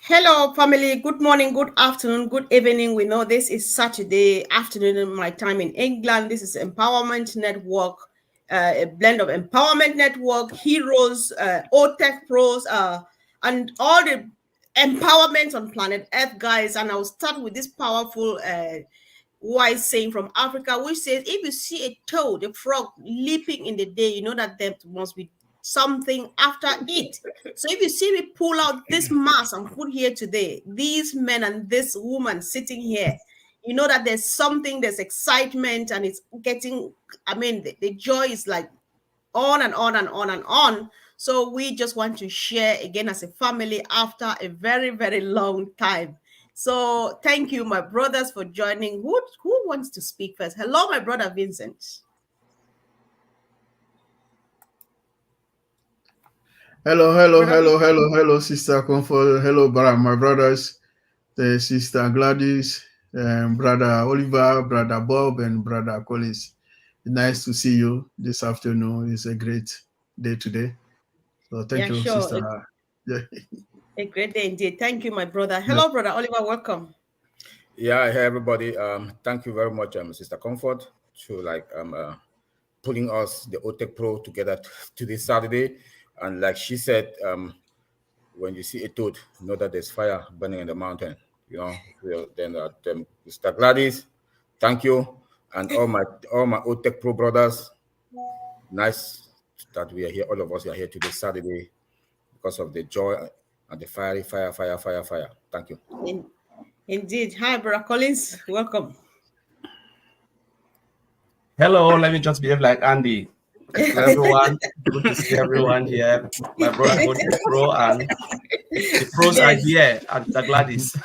Hello, family. Good morning, good afternoon, good evening. We know this is Saturday afternoon in my time in England. This is Empowerment Network, a blend of Empowerment Network, heroes, OTech pros, and all the empowerment on planet Earth, guys. And I'll start with this powerful wise saying from Africa, which says, if you see a toad, a frog leaping in the day, you know that there must be something after it. So if you see me pull out this mask and put here today, these men and this woman sitting here, you know that there's something, there's excitement, and it's getting, the joy is like on and on and on and on. So we just want to share again as a family after a very, very long time. So thank you, my brothers, for joining. Who wants to speak first? Hello, my brother Vincent. Brother Hello, Sister Comfort. Hello, my brothers, the Sister Gladys, Brother Oliver, Brother Bob, and Brother Collins. Nice to see you this afternoon. It's a great day today. So thank Yeah, you, sure. Sister. Yeah. A great day indeed. Thank you, my brother. Hello, brother Oliver. Welcome. Yeah, hey everybody. Thank you very much, Sister Comfort, to pulling us the OTEC Pro together to this Saturday. And like she said, when you see a toad, know that there's fire burning in the mountain. Then Mr. Gladys, thank you, and all my OTEC Pro brothers. Nice that we are here. All of us are here today Saturday because of the joy and the fire. Thank you. Indeed. Hi, brother Collins. Welcome. Hello, let me just behave like Andy. Hello, everyone. Good to see everyone here. My brother OT Pro and the pros are here at the Gladys.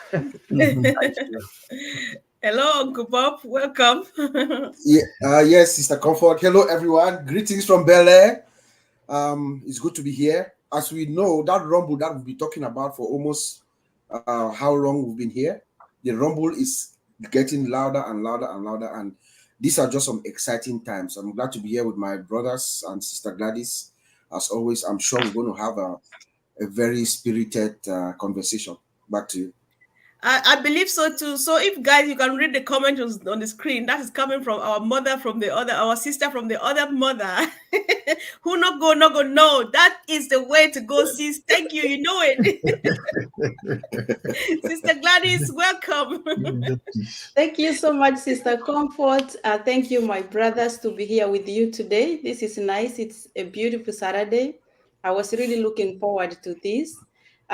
Hello, Uncle Bob. Welcome. Yes, Sister Comfort. Hello, everyone. Greetings from Bel Air. It's good to be here. As we know, that rumble that we've been talking about for almost how long we've been here, the rumble is getting louder and louder and louder. And these are just some exciting times. I'm glad to be here with my brothers and Sister Gladys. As always, I'm sure we're going to have a very spirited conversation. Back to you. I believe so too. So if guys, you can read the comment on the screen. That is coming from our mother from the other, our sister from the other mother. Who not go, no. That is the way to go, sis. Thank you. You know it. Sister Gladys, welcome. Thank you so much, Sister Comfort. Thank you, my brothers, to be here with you today. This is nice. It's a beautiful Saturday. I was really looking forward to this.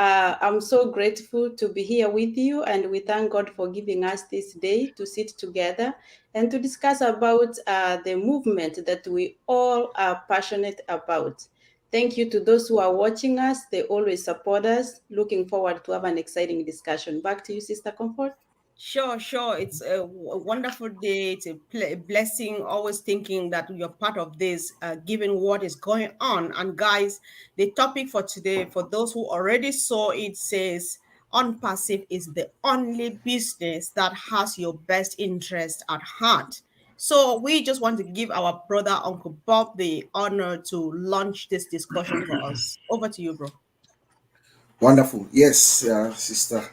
I'm so grateful to be here with you, and we thank God for giving us this day to sit together and to discuss about the movement that we all are passionate about. Thank you to those who are watching us. They always support us. Looking forward to have an exciting discussion. Back to you, Sister Comfort. Sure. It's a wonderful day. It's a blessing. Always thinking that you're part of this, given what is going on. And guys, the topic for today, for those who already saw it, says Unpassive is the only business that has your best interest at heart. So we just want to give our brother Uncle Bob the honor to launch this discussion for us. Over to you, bro. Wonderful. Yes, Sister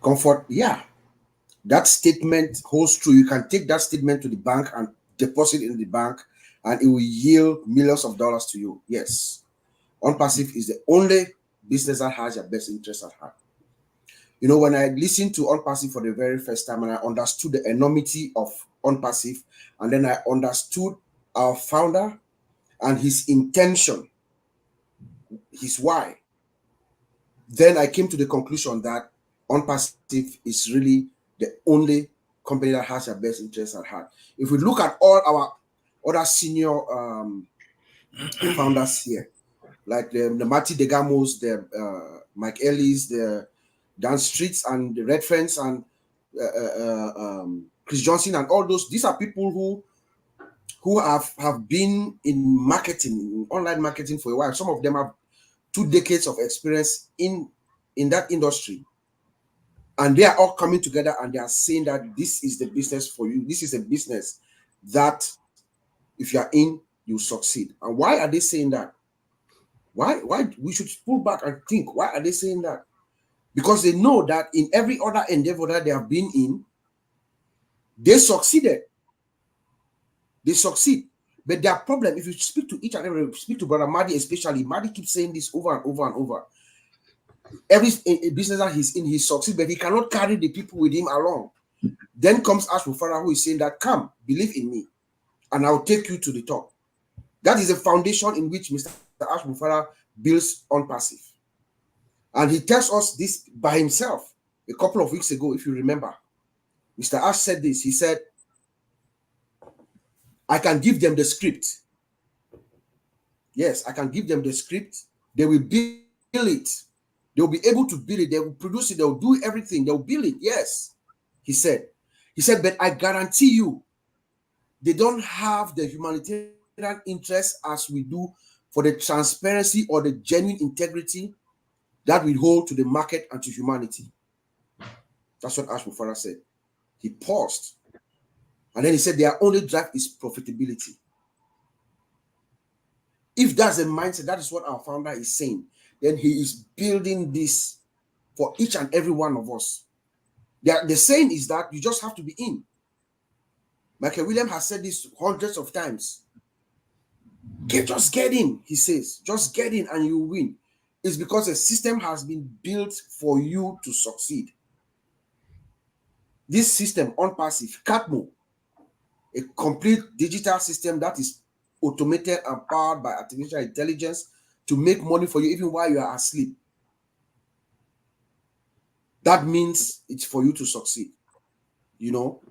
Comfort. Yeah, that statement holds true. You can take that statement to the bank and deposit in the bank, and it will yield millions of dollars to you. Yes, Unpassive is the only business that has your best interest at heart. You know, when I listened to Unpassive for the very first time and I understood the enormity of Unpassive, and then I understood our founder and his intention, his why, then I came to the conclusion that Unpassive is really the only company that has your best interest at heart. If we look at all our other senior founders here, like the Marty Degamos, the Mike Ellis, the Dan Streets, and the Red Friends, and Chris Johnson, and all those, these are people who have been in marketing, in online marketing for a while. Some of them have 2 decades of experience in that industry, and they are all coming together and they are saying that this is the business for you. This is a business that if you are in, you succeed. And why are they saying that? Why we should pull back and think, why are they saying that? because they know that in every other endeavor that they have been in, they succeeded. They succeed. But their problem, if you speak to each and every, speak to Brother Madi especially, Madi keeps saying this over and over and over. Every business that he's in, he succeeds, but he cannot carry the people with him along. Then comes Ash Mufara, who is saying that, come, believe in me, and I'll take you to the top. That is the foundation in which Mr. Ash Mufara builds ONPASSIVE. And he tells us this by himself a couple of weeks ago, if you remember. Mr. Ash said this. He said, I can give them the script. Yes, I can give them the script. They will build it. They will be able to build it. They will produce it. They will do everything. They will build it. Yes, he said. He said, but I guarantee you, they don't have the humanitarian interest as we do for the transparency or the genuine integrity that we hold to the market and to humanity. That's what Ash Mufara said. He paused. And then he said, their only drive is profitability. If that's the mindset, that is what our founder is saying, then he is building this for each and every one of us. The saying is that you just have to be in. Michael William has said this hundreds of times. Just get in, he says. Just get in and you win. It's because a system has been built for you to succeed. This system, ONPASSIVE, CATMO, a complete digital system that is automated and powered by artificial intelligence to make money for you even while you are asleep. That means it's for you to succeed. You know,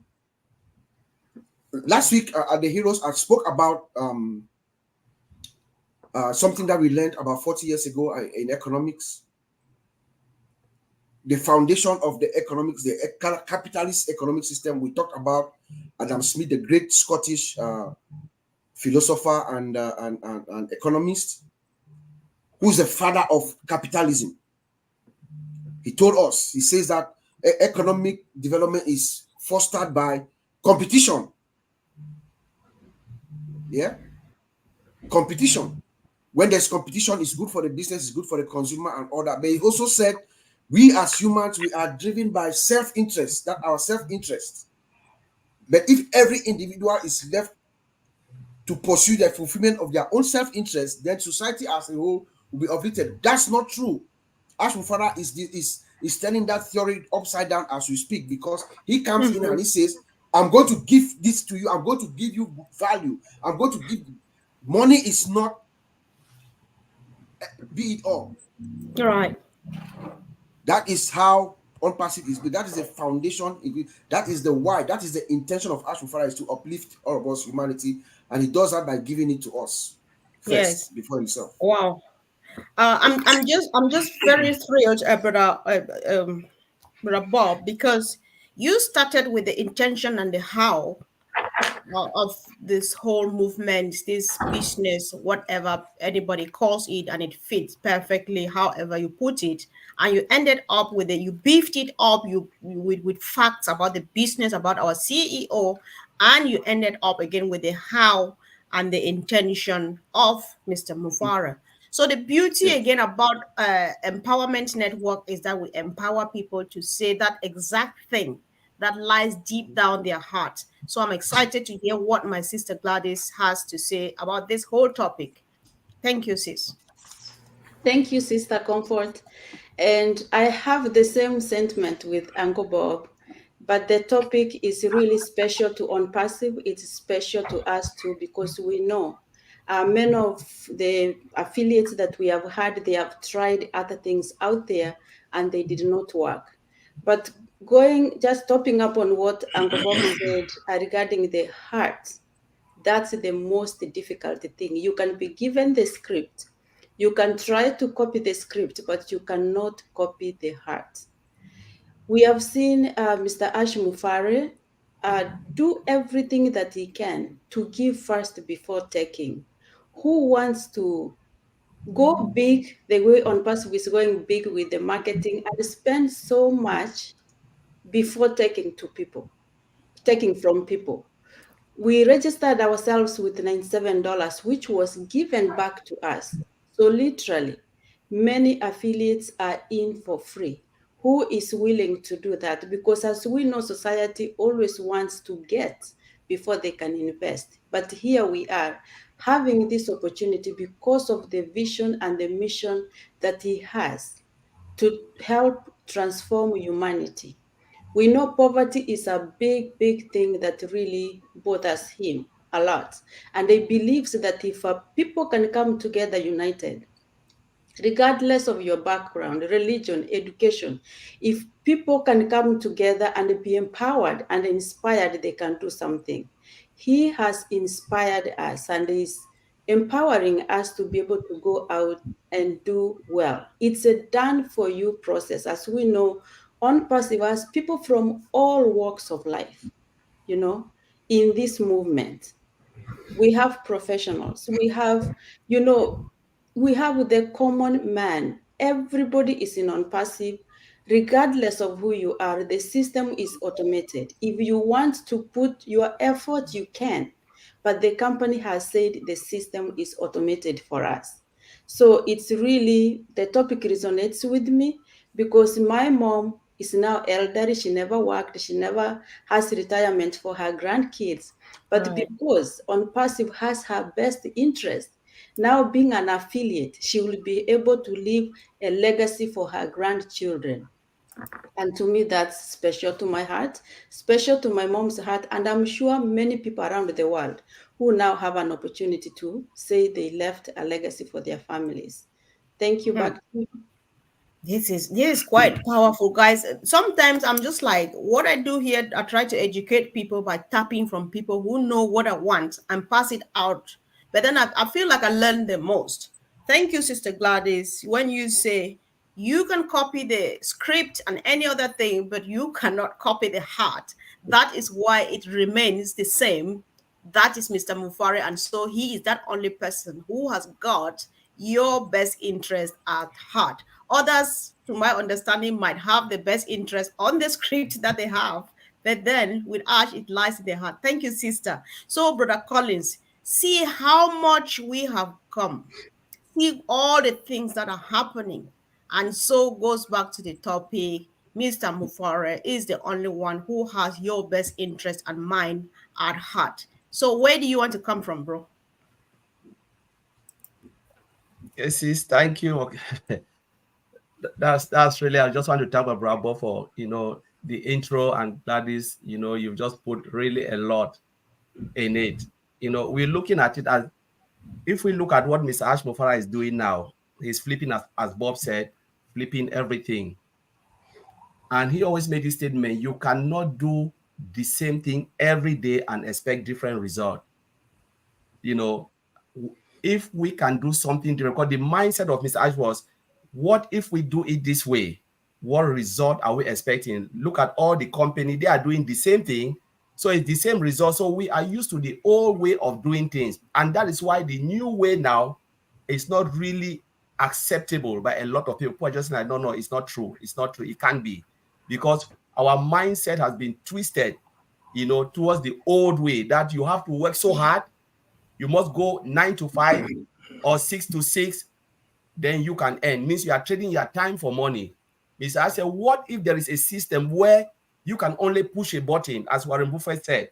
last week at the Heroes, I spoke about something that we learned about 40 years ago in economics. The foundation of the economics, the capitalist economic system. We talked about Adam Smith, the great Scottish philosopher and economist, who's the father of capitalism. He told us, he says that economic development is fostered by competition. Yeah? Competition. When there's competition, it's good for the business, it's good for the consumer and all that. But he also said, we as humans, we are driven by self-interest, that our self-interest. But if every individual is left to pursue the fulfillment of their own self-interest, then society as a whole will be uplifted. That's not true. Ash Mufara is turning that theory upside down as we speak, because he comes in and he says, I'm going to give this to you. I'm going to give you value. I'm going to give you. Money is not be it all. Right. That is how ONPASSIVE is. But that is the foundation. That is the why. That is the intention of Ash Mufara, is to uplift all of us, humanity, and he does that by giving it to us first, before himself. Wow. I'm just very thrilled, brother Bob, because you started with the intention and the how of this whole movement, this business, whatever anybody calls it, and it fits perfectly however you put it. And you ended up with it, you beefed it up with facts about the business, about our CEO, and you ended up again with the how and the intention of Mr. Mufara. So the beauty again about Empowerment Network is that we empower people to say that exact thing that lies deep down their heart. So I'm excited to hear what my sister Gladys has to say about this whole topic. Thank you, sis. Thank you, Sister Comfort. And I have the same sentiment with Uncle Bob, but the topic is really special to ONPASSIVE. It's special to us too, because we know many of the affiliates that we have had, they have tried other things out there and they did not work. But just topping up on what Uncle Bob said regarding the heart, that's the most difficult thing. You can be given the script. You can try to copy the script, but you cannot copy the heart. We have seen Mr. Ash Mufara do everything that he can to give first before taking. Who wants to go big the way ONPASSIVE is going big with the marketing and spend so much before taking from people? We registered ourselves with $97, which was given back to us. So literally, many affiliates are in for free. who is willing to do that? Because as we know, society always wants to get before they can invest. But here we are having this opportunity because of the vision and the mission that he has to help transform humanity. We know poverty is a big, big thing that really bothers him a lot. And he believes that if people can come together united, regardless of your background, religion, education, if people can come together and be empowered and inspired, they can do something. He has inspired us and is empowering us to be able to go out and do well. It's a done for you process. As we know, ONPASSIVE has people from all walks of life, in this movement. We have professionals, we have the common man. Everybody is in ONPASSIVE. Regardless of who you are, the system is automated. If you want to put your effort, you can. But the company has said the system is automated for us. So it's really, the topic resonates with me because my mom is now elderly. She never worked. She never has retirement for her grandkids. But Right. because ONPASSIVE has her best interest, now being an affiliate, she will be able to leave a legacy for her grandchildren. And to me, that's special to my heart, special to my mom's heart. And I'm sure many people around the world who now have an opportunity to say they left a legacy for their families. Thank you. Back to you. This is quite powerful, guys. Sometimes I'm just like, what I do here, I try to educate people by tapping from people who know what I want and pass it out. But then I feel like I learn the most. Thank you, Sister Gladys. When you say you can copy the script and any other thing, but you cannot copy the heart, that is why it remains the same. That is Mr. Mufari, and so he is that only person who has got your best interest at heart. Others, to my understanding, might have the best interest on the script that they have, but then with us, it lies in their heart. Thank you, sister. So, Brother Collins, see how much we have come. See all the things that are happening. And so goes back to the topic. Mr. Mufare is the only one who has your best interest and mind at heart. So, where do you want to come from, bro? Yes, sis, thank you. Okay. That's really, I just want to thank my brother for the intro, and Gladys, you've just put really a lot in it. We're looking at it as, if we look at what Mr. Ash Mofara is doing now, he's flipping, as Bob said, flipping everything. And he always made this statement: you cannot do the same thing every day and expect different result. If we can do something different, because the mindset of Mr. Ash was, what if we do it this way? What result are we expecting? Look at all the company, they are doing the same thing. So it's the same result. So we are used to the old way of doing things. And that is why the new way now is not really acceptable by a lot of people. People are just like, no, it's not true. It's not true. It can't be. Because our mindset has been twisted, towards the old way, that you have to work so hard. You must go 9 to 5 or 6 to 6, then you can earn. Means you are trading your time for money. Mr. I said, what if there is a system where you can only push a button, as Warren Buffett said?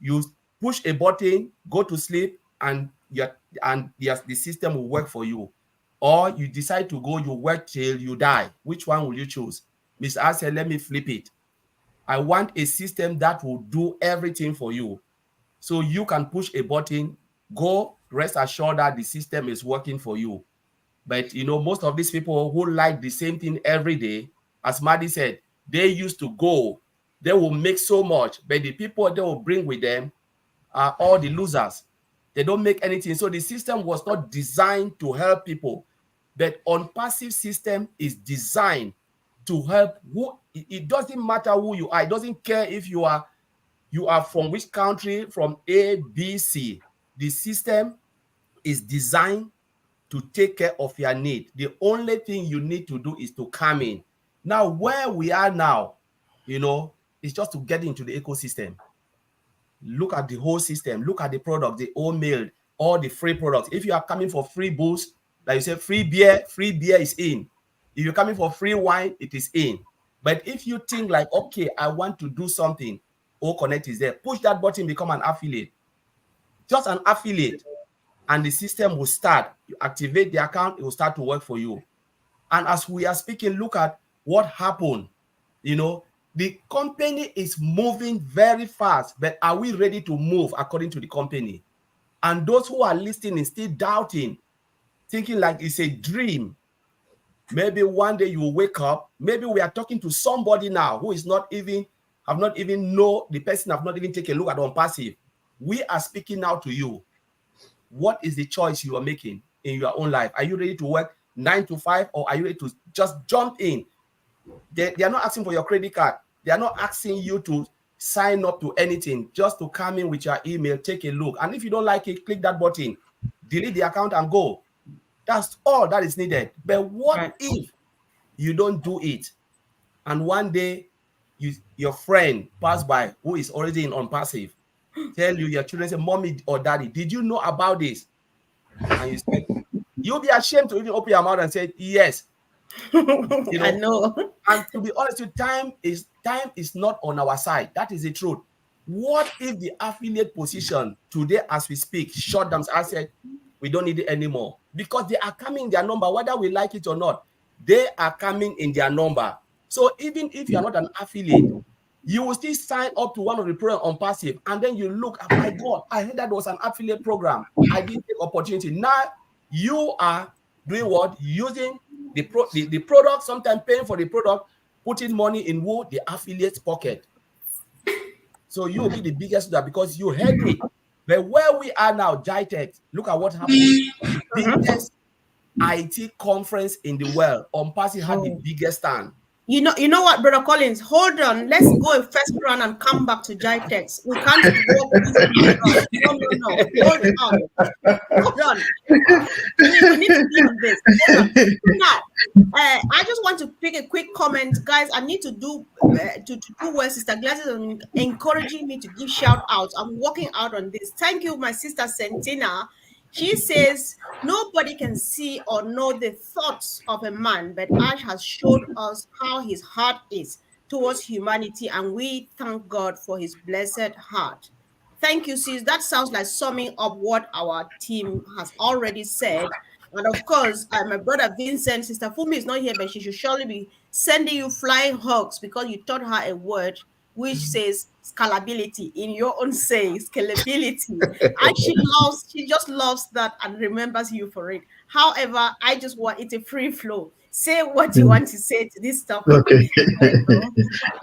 You push a button, go to sleep, and the system will work for you. Or you decide to go, you work till you die. Which one will you choose? Mr. I said, let me flip it. I want a system that will do everything for you. So you can push a button, go, rest assured that the system is working for you. But most of these people who like the same thing every day, as Maddie said, they used to go, they will make so much, but the people they will bring with them are all the losers. They don't make anything. So the system was not designed to help people, but ONPASSIVE system is designed to help who. It doesn't matter who you are. It doesn't care if you are from which country, from A, B, C. The system is designed to take care of your need. The only thing you need to do is to come in. Now, where we are now, is just to get into the ecosystem. Look at the whole system. Look at the product, the old mail, all the free products. If you are coming for free booze, like you say, free beer is in. If you're coming for free wine, it is in. But if you think like, okay, I want to do something, O Connect is there. Push that button, become an affiliate. Just an affiliate. And the system will start. You activate the account, it will start to work for you. And as we are speaking, look at what happened. You know, the company is moving very fast, but are we ready to move according to the company? And those who are listening, still doubting, thinking like it's a dream. Maybe one day you will wake up. Maybe we are talking to somebody now who is not even, have not even know, the person have not even taken a look at ONPASSIVE. We are speaking now to you. What is the choice you are making in your own life? Are you ready to work 9 to 5, or are you ready to just jump in? They are not asking for your credit card. They are not asking you to sign up to anything, just to come in with your email, take a look. And if you don't like it, click that button, delete the account and go. That's all that is needed. But what if you don't do it? And one day your friend pass by who is already in ONPASSIVE, tell you, your children say, mommy or daddy, did you know about this? And you say, you'll be ashamed to even open your mouth and say, yes. You know, I know. And to be honest, time is not on our side. That is the truth. What if the affiliate position today, as we speak, shut down? I said, we don't need it anymore, because they are coming in their number, whether we like it or not. They are coming in their number. So even if you are not an affiliate, you will still sign up to one of the programs ONPASSIVE, and then you look, oh my God, I heard that was an affiliate program. I didn't take opportunity. Now you are doing what? Using the product, sometimes paying for the product, putting money in who? The affiliate's pocket. So you will be the biggest that because you heard it. But where we are now, JITEX, look at what happened. The biggest IT conference in the world, ONPASSIVE had the biggest stand. You know what, Brother Collins? Hold on. Let's go a first round and come back to JITEX. We can't walk this. No. Hold on. We need to be on this. Now, I just want to pick a quick comment, guys. I need to do where Sister Gladys is encouraging me to give shout outs. I'm working out on this. Thank you, my sister Sentina. She says, nobody can see or know the thoughts of a man, but Ash has showed us how his heart is towards humanity, and we thank God for his blessed heart. Thank you, sis. That sounds like summing up what our team has already said. And of course, my brother Vincent, Sister Fumi is not here, but she should surely be sending you flying hugs because you taught her a word which says scalability in your own say, scalability. And she just loves that and remembers you for it. However, I just want it a free flow. Say what you want to say to this topic. Okay.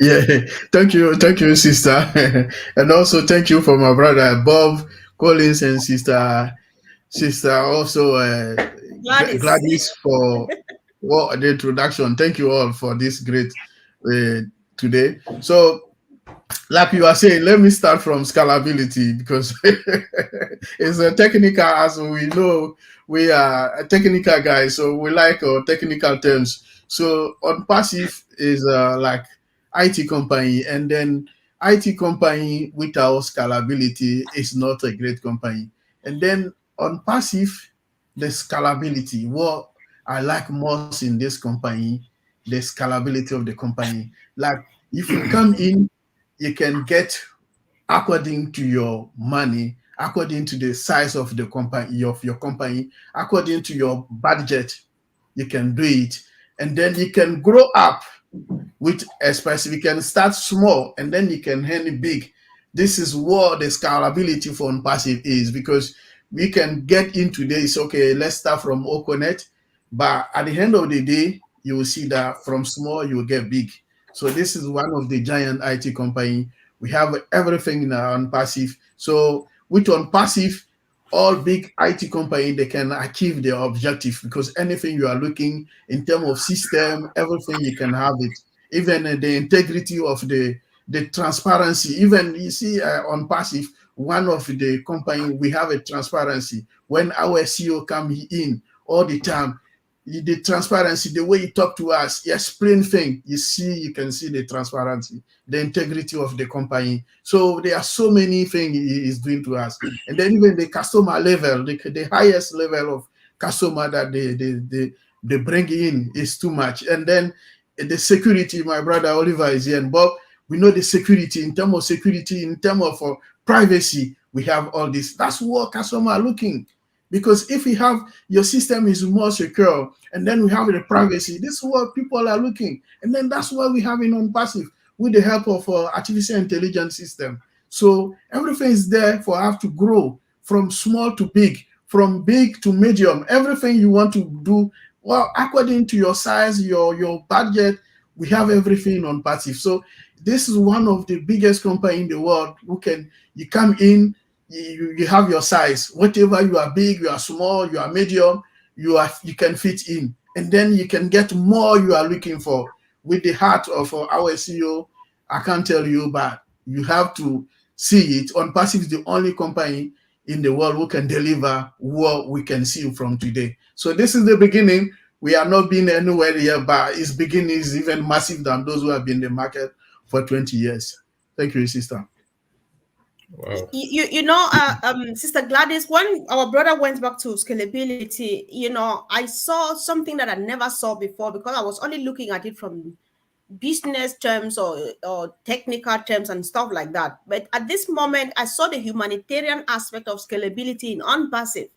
Yeah. Thank you, sister. And also thank you for my brother Bob Collins and sister also Gladys for the introduction. Thank you all for this great today. So, like you are saying, let me start from scalability because it's a technical, as we know, we are a technical guys, so we like our technical terms. So ONPASSIVE is like IT company, and then IT company without scalability is not a great company. And then ONPASSIVE, the scalability, what I like most in this company, the scalability of the company. Like if you come in, you can get according to your money, according to the size of the company, of your company, according to your budget, you can do it. And then you can grow up with a specific, you can start small and then you can end big. This is what the scalability for ONPASSIVE is, because we can get into this, okay, let's start from Oconet, but at the end of the day, you will see that from small, you will get big. So this is one of the giant IT company. We have everything in ONPASSIVE. So with ONPASSIVE, all big IT company, they can achieve their objective, because anything you are looking in terms of system, everything you can have it. Even the integrity of the transparency. Even you see ONPASSIVE, one of the company, we have a transparency. When our CEO come in all the time, the transparency, the way he talk to us, he explain things, you can see the transparency, the integrity of the company. So there are so many things he is doing to us. And then even the customer level, the highest level of customer that they bring in is too much. And then the security. My brother Oliver is here, and Bob. We know the security, in terms of security, in terms of privacy. We have all this. That's what customers are looking. Because if we have your system is more secure, and then we have the privacy, this is what people are looking. And then that's what we have in ONPASSIVE with the help of artificial intelligence system. So everything is there for us to grow from small to big, from big to medium. Everything you want to do, well, according to your size, your budget, we have everything on ONPASSIVE. So this is one of the biggest company in the world who can, you come in, you have your size, whatever you are big, you are small, you are medium, you can fit in, and then you can get more you are looking for. With the heart of our CEO, I can't tell you, but you have to see it. ONPASSIVE is the only company in the world who can deliver what we can see from today. So this is the beginning. We are not being anywhere yet, but its beginning is even massive than those who have been in the market for 20 years. Thank you, sister. Wow. You know, Sister Gladys, when our brother went back to scalability, you know, I saw something that I never saw before, because I was only looking at it from business terms or technical terms and stuff like that. But at this moment, I saw the humanitarian aspect of scalability in ONPASSIVE.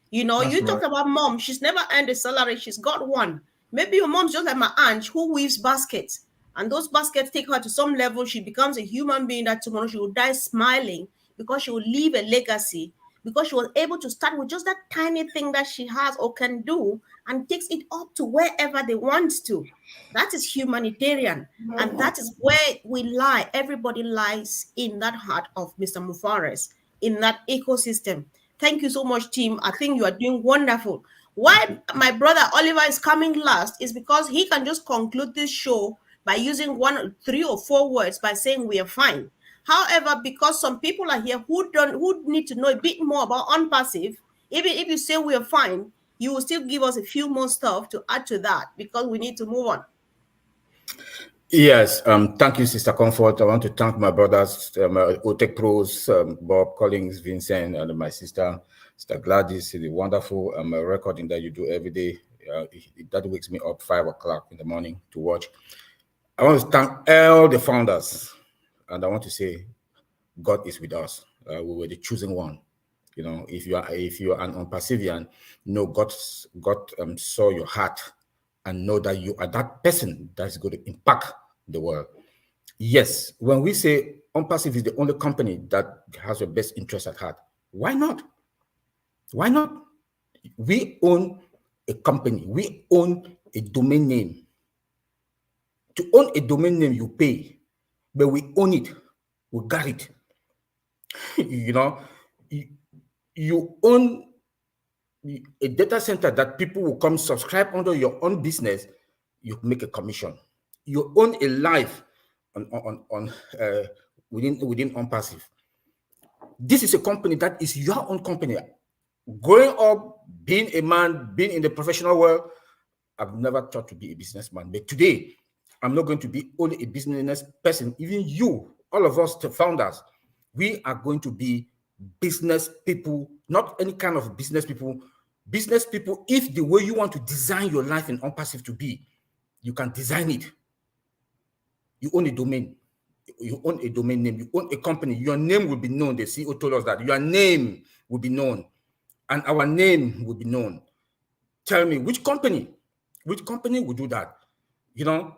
You know, That's you talked about mom. She's never earned a salary. She's got one. Maybe your mom's just like my aunt who weaves baskets. And those baskets take her to some level. She becomes a human being that tomorrow she will die smiling, because she will leave a legacy, because she was able to start with just that tiny thing that she has or can do, and takes it up to wherever they want to. That is humanitarian. And that is where we lie. Everybody lies in that heart of Mr. Mufares, in that ecosystem. Thank you so much, team. I think you are doing wonderful. Why my brother Oliver is coming last is because he can just conclude this show by using 1, 3, or 4 words by saying we are fine. However, because some people are here who need to know a bit more about ONPASSIVE, even if you say we are fine, you will still give us a few more stuff to add to that, because we need to move on. Yes, thank you, Sister Comfort. I want to thank my brothers, OTEC Pros, Bob Collins, Vincent, and my sister, Sister Gladys, the wonderful recording that you do every day. That wakes me up 5 o'clock in the morning to watch. I want to thank all the founders, and I want to say, God is with us. We were the chosen one. You know, if you are an ONPASSIVian, know God saw your heart and know that you are that person that's going to impact the world. Yes, when we say ONPASSIVE is the only company that has your best interest at heart, why not? Why not? We own a company. We own a domain name. To own a domain name, you pay, but we own it. We got it. You know, you own a data center that people will come subscribe under your own business. You make a commission. You own a life within ONPASSIVE. This is a company that is your own company. Growing up, being a man, being in the professional world, I've never thought to be a businessman. But today, I'm not going to be only a business person. Even you, all of us, the founders, we are going to be business people, not any kind of business people. Business people, if the way you want to design your life in ONPASSIVE to be, you can design it. You own a domain. You own a domain name. You own a company. Your name will be known. The CEO told us that your name will be known, and our name will be known. Tell me which company will do that? You know,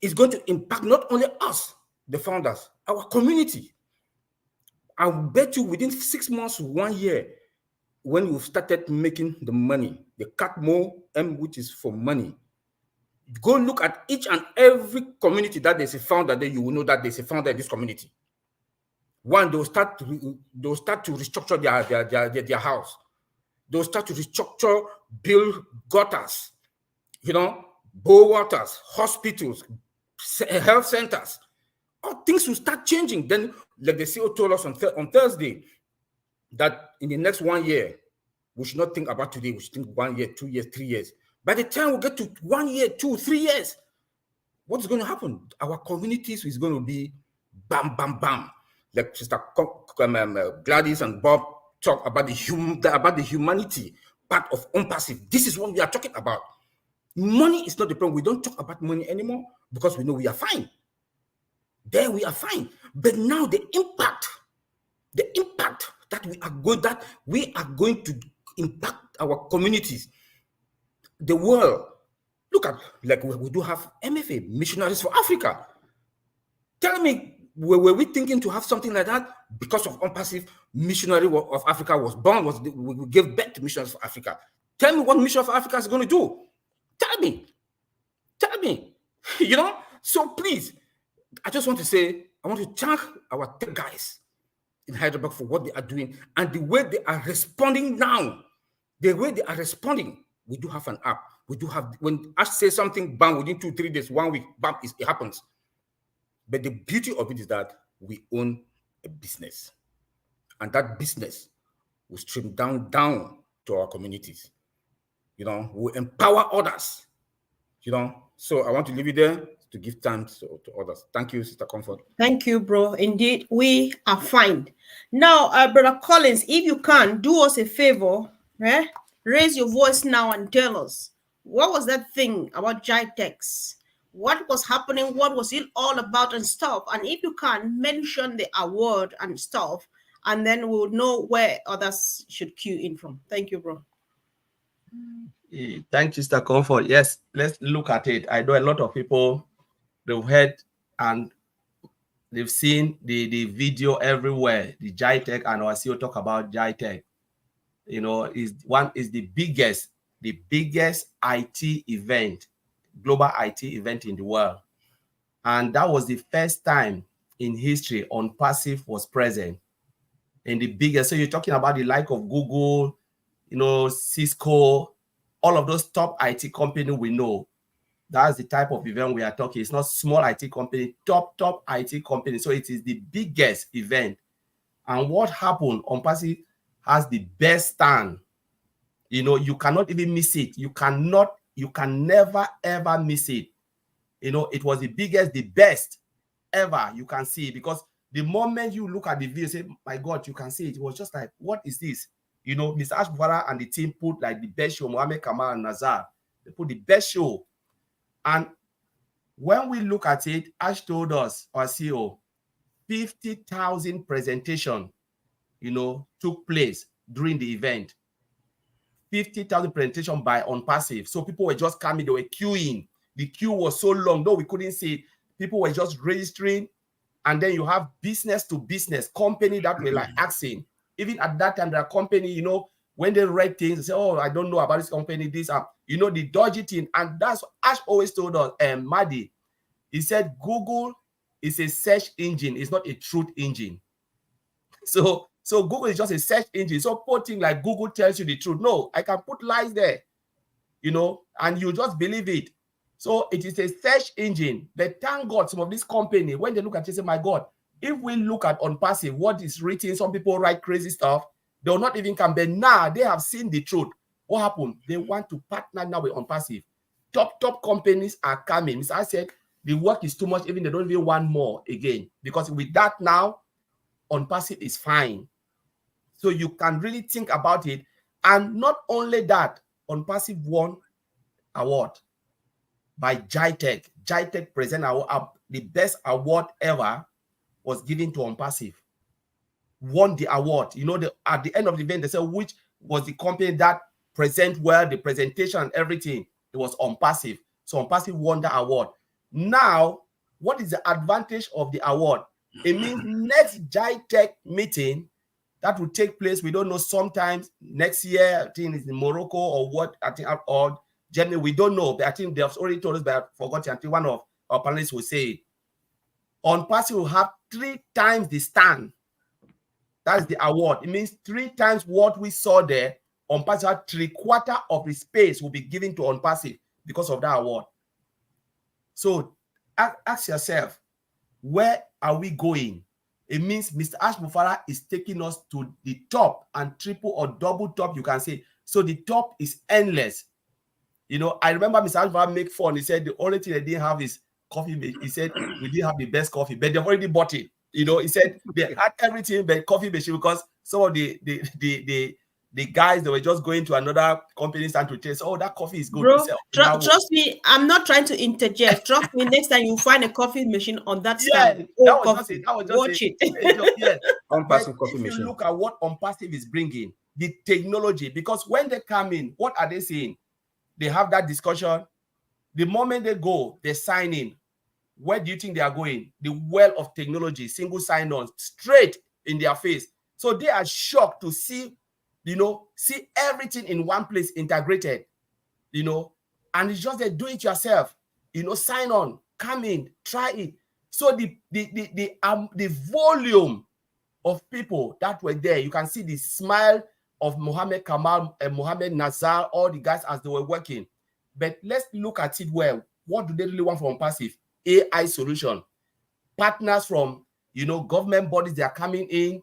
it's going to impact not only us, the founders, our community. I'll bet you within 6 months, 1 year, when you've started making the money, the CACMO M, which is for money, go look at each and every community that there's a founder there, you will know that there's a founder in this community. One, they'll start to restructure their house. They'll start to restructure, build gutters, you know, bowl waters, hospitals, health centers. All things will start changing. Then, like the CEO told us on Thursday, that in the next 1 year, we should not think about today. We should think 1 year, 2 years, 3 years. By the time we get to 1 year, 2, 3 years, what's going to happen? Our communities is going to be bam, bam, bam. Like Sister Gladys and Bob talk about the humanity part of ONPASSIVE. This is what we are talking about. Money is not the problem. We don't talk about money anymore because we know we are fine. There we are fine. But now the impact that we are going to impact our communities, the world. Look at, like, we do have MFA, Missionaries for Africa. Tell me, were we thinking to have something like that because of Unpassive? Missionary of Africa was born, we gave birth to Missionaries for Africa. Tell me what Mission for Africa is going to do. Tell me. You know. So please, I just want to say, I want to thank our tech guys in Hyderabad for what they are doing and the way they are responding now. The way they are responding. We do have an app. We do have, when Ash says something, bam, within 2-3 days, 1 week, bam, it happens. But the beauty of it is that we own a business, and that business will stream down to our communities. You know, we empower others. You know, so I want to leave it there to give time to others. Thank you, Sister Comfort. Thank you, bro. Indeed, we are fine. Now, Brother Collins, if you can, do us a favor, raise your voice now and tell us, what was that thing about GITEX? What was happening? What was it all about and stuff? And if you can, mention the award and stuff, and then we'll know where others should cue in from. Thank you, bro. Thank you, Mr. Comfort. Yes, let's look at it. I know a lot of people, they've heard and they've seen the video everywhere, the GITEC, and our CEO talk about GITEC. You know, is the biggest IT event, global IT event in the world. And that was the first time in history Unpassive was present in the biggest. So you're talking about the like of Google, you know, Cisco, all of those top IT companies we know. That's the type of event we are talking. It's not small IT company, top IT company. So it is the biggest event. And what happened, Unpassive has the best stand. You know, you cannot even miss it. You can never, ever miss it. You know, it was the biggest, the best ever you can see, because the moment you look at the video, say, my God, you can see it. It was just like, what is this? You know, Mr. Ashbara and the team put like the best show, Mohammed Kamal and Nazar. They put the best show. And when we look at it, Ash told us, our CEO, 50,000 presentation, you know, took place during the event. 50,000 presentation by Unpassive. So people were just coming, they were queuing. The queue was so long, no, we couldn't see it. People were just registering. And then you have business to business company that were like asking. Even at that time, there are company, you know, when they read things, they say, oh, I don't know about this company, this, you know, the dodgy thing. And that's what Ash always told us, Maddy. He said, Google is a search engine. It's not a truth engine. So Google is just a search engine. So putting like Google tells you the truth. No, I can put lies there, you know, and you just believe it. So it is a search engine. But thank God, some of these companies, when they look at it, say, my God, if we look at Unpassive, what is written, some people write crazy stuff, they will not even come. But now they have seen the truth. What happened? They want to partner now with Unpassive. Top companies are coming. Mr. I said, the work is too much, even they don't even want more again. Because with that now, Unpassive is fine. So you can really think about it. And not only that, Unpassive won award by GITEC. GITEC present the best award ever was given to Unpassive. Won the award. You know, at the end of the event, they said which was the company that present well, the presentation and everything. It was Unpassive. So Unpassive won the award. Now, what is the advantage of the award? It means next GITEC meeting that will take place, we don't know, sometimes next year, I think it's in Morocco or what, I think, or Germany, we don't know, but I think they have already told us, but I forgot. I think one of our panelists will say, Unpassive will have 3 times the stand. That's the award. It means 3 times what we saw there. Unpassive had 3/4 of the space will be given to Unpassive because of that award. So ask yourself, where are we going? It means Mr. Ash Mufara is taking us to the top and triple or double top, you can say. So the top is endless. You know, I remember Mr. Ash Mufara make fun. He said the only thing they didn't have is coffee. He said we didn't have the best coffee, but they've already bought it. You know, he said they had everything but coffee machine, because some of the The guys, they were just going to another company stand to taste. Oh, that coffee is good. Bro, Say, okay, trust me, I'm not trying to interject. Trust me, next time you find a coffee machine on that yeah, stand, that oh, was coffee, just it. That was just watch a it. joke. Yes. But Unpassive coffee if you machine. look at what Unpassive is bringing, the technology, because when they come in, what are they saying? They have that discussion. The moment they go, they sign in. Where do you think they are going? The well of technology, single sign-on, straight in their face. So they are shocked to see, see everything in one place integrated, and it's just a do it yourself, sign on, come in, try it. So the volume of people that were there, you can see the smile of Mohammed Kamal and Mohammed Nazar, all the guys as they were working. But let's look at it well. What do they really want from Passive? AI solution. Partners from, government bodies, they are coming in,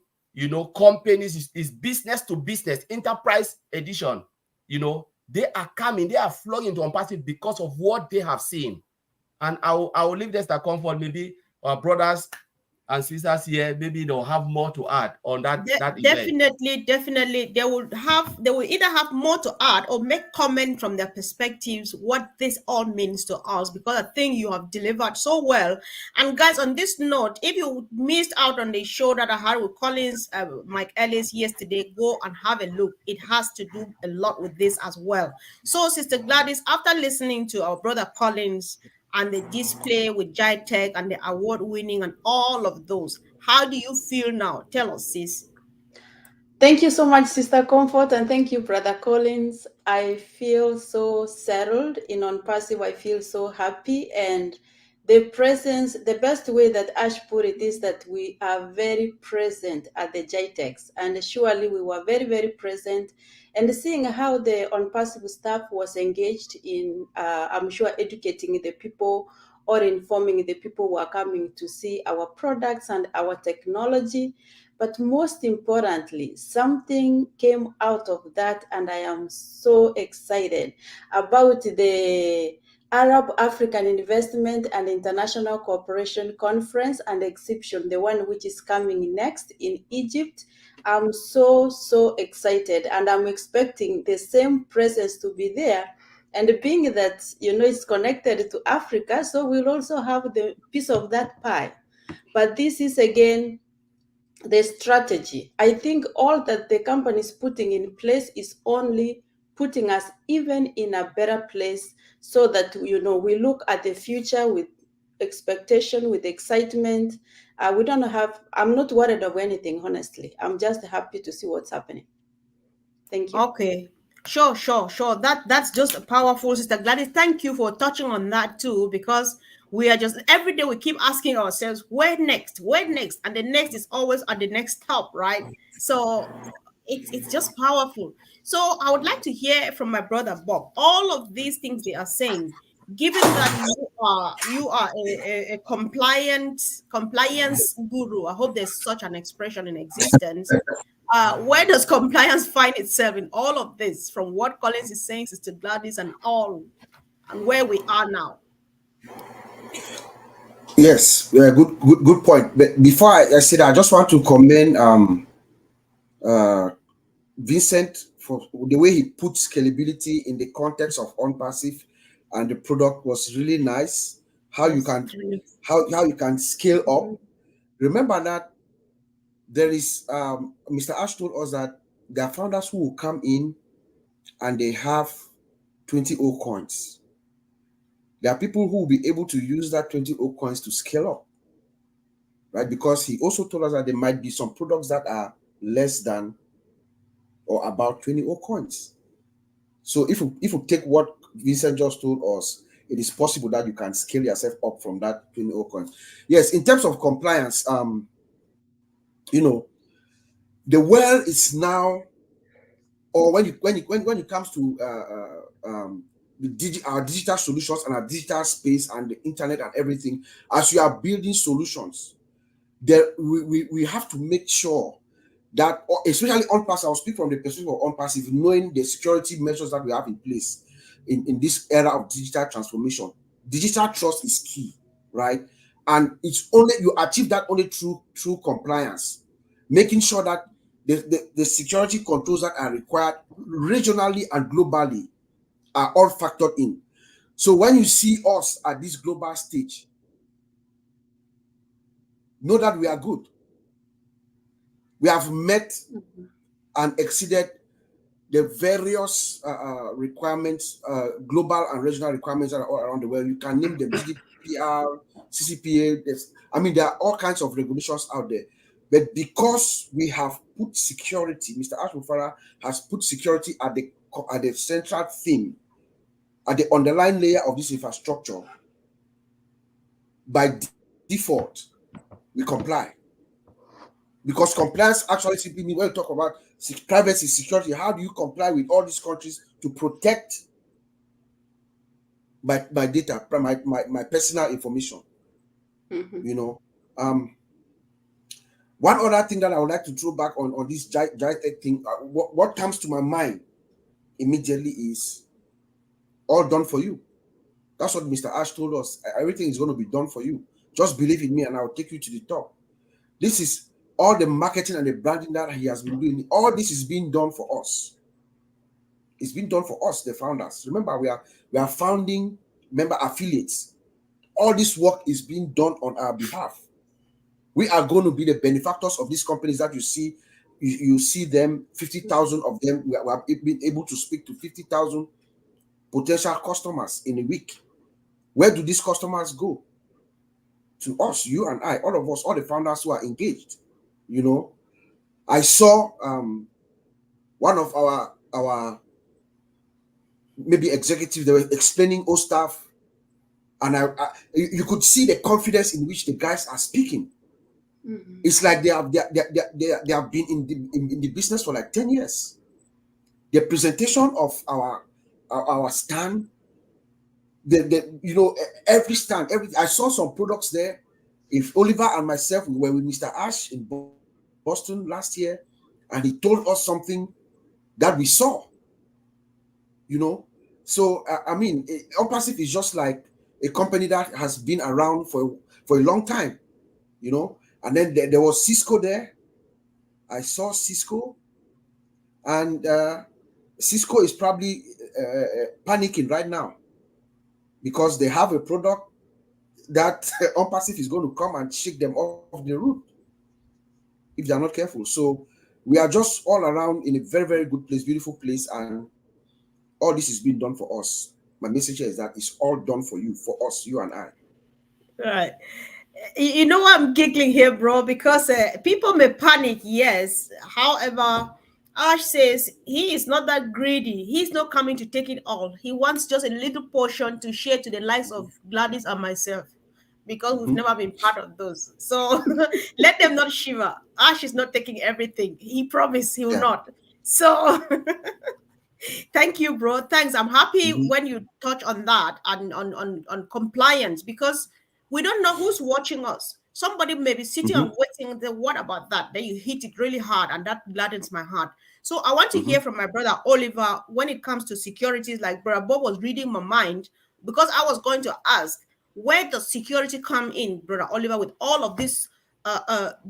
companies, is business to business, enterprise edition. They are coming, they are flowing into Unpassive because of what they have seen. And I will leave this to Comfort. Maybe our brothers and sisters here, maybe they'll have more to add on that event. Definitely they will either have more to add or make comment from their perspectives what this all means to us, because I think you have delivered so well. And guys, on this note, if you missed out on the show that I had with Collins, Mike Ellis yesterday, go and have a look. It has to do a lot with this as well. So Sister Gladys, after listening to our brother Collins and the display with Tech and the award winning and all of those, how do you feel now? Tell us, sis. Thank you so much, Sister Comfort, and thank you, Brother Collins. I feel so settled in Unpassive. I feel so happy, and the presence, the best way that Ash put it is that we are very present at the JTEX, and surely we were very, very present. And seeing how the Unpassive staff was engaged in, I'm sure, educating the people or informing the people who are coming to see our products and our technology. But most importantly, something came out of that, and I am so excited about the Arab African Investment and International Cooperation Conference and Exhibition, the one which is coming next in Egypt. I'm so excited, and I'm expecting the same presence to be there. And being that, it's connected to Africa, so we'll also have the piece of that pie. But this is, again, the strategy. I think all that the company is putting in place is only putting us even in a better place, so that, we look at the future with expectation, with excitement. I'm not worried of anything, honestly. I'm just happy to see what's happening. Thank you. Okay. Sure. That's just powerful, Sister Gladys. Thank you for touching on that too, because we are just every day we keep asking ourselves, where next? And the next is always at the next stop, right? So it's just powerful. So I would like to hear from my brother Bob. All of these things they are saying, given that you are a compliance guru. I hope there's such an expression in existence. Where does compliance find itself in all of this, from what Collins is saying, Sister Gladys, and all, and where we are now? Yes, good point. But before I say that, I just want to commend Vincent for the way he put scalability in the context of Unpassive, and the product was really nice. How you can scale up. Remember that there is Mr. Ash told us that there are founders who will come in and they have 20 O coins. There are people who will be able to use that 20 O coins to scale up, right? Because he also told us that there might be some products that are less than or about 20 O coins. So if you take what Vincent just told us, it is possible that you can scale yourself up from that 20 O coins. Yes, in terms of compliance, the world is now, or when it comes to our digital solutions and our digital space and the internet and everything, as you are building solutions, there we have to make sure that, especially Unpassive, I'll speak from the perspective of Unpassive, knowing the security measures that we have in place in this era of digital transformation. Digital trust is key, right? And it's only you achieve that only through compliance, making sure that the security controls that are required regionally and globally are all factored in. So when you see us at this global stage, know that we are good. We have met and exceeded the various requirements, global and regional requirements that are all around the world. You can name them: GDPR, CCPA. There are all kinds of regulations out there. But because we have put security, Mr. Ashmufara has put security at the central theme, at the underlying layer of this infrastructure. By default, we comply. Because compliance actually simply means, when you talk about privacy, security, how do you comply with all these countries to protect my data, my personal information? One other thing that I would like to throw back on this giant thing, what comes to my mind immediately is all done for you. That's what Mr. Ash told us. Everything is going to be done for you. Just believe in me and I'll take you to the top. This is all the marketing and the branding that he has been doing. All this is being done for us. It's been done for us, the founders. Remember, we are founding member affiliates. All this work is being done on our behalf. We are going to be the benefactors of these companies that you see. You see them, 50,000 of them. We have been able to speak to 50,000 potential customers in a week. Where do these customers go? To us, you and I, all of us, all the founders who are engaged. I saw one of our maybe executives, they were explaining OSTAF, and you could see the confidence in which the guys are speaking. It's like they have been in the business for like 10 years. The presentation of our stand, every stand, I saw some products there. If Oliver and myself, we were with Mr. Ash in Boston last year, and he told us something that we saw. So ONPASSIVE is just like a company that has been around for a long time, and then there was Cisco there. I saw Cisco, and Cisco is probably panicking right now because they have a product that ONPASSIVE is going to come and shake them off the root if they're not careful. So we are just all around in a very, very good place, beautiful place, and all this is being done for us. My message here is that it's all done for you, for us, you and I. Right. You know what, I'm giggling here, bro, because people may panic, yes. However, Ash says he is not that greedy. He's not coming to take it all. He wants just a little portion to share to the likes of Gladys and myself, because we've never been part of those. So let them not shiver. Ash is not taking everything. He promised he will not. So thank you, bro. Thanks. I'm happy when you touch on that and on compliance, because we don't know who's watching us. Somebody may be sitting and waiting. What about that? Then you hit it really hard, and that gladdens my heart. So I want to hear from my brother Oliver when it comes to securities. Like Brother Bob was reading my mind, because I was going to ask, where does security come in, Brother Oliver, with all of this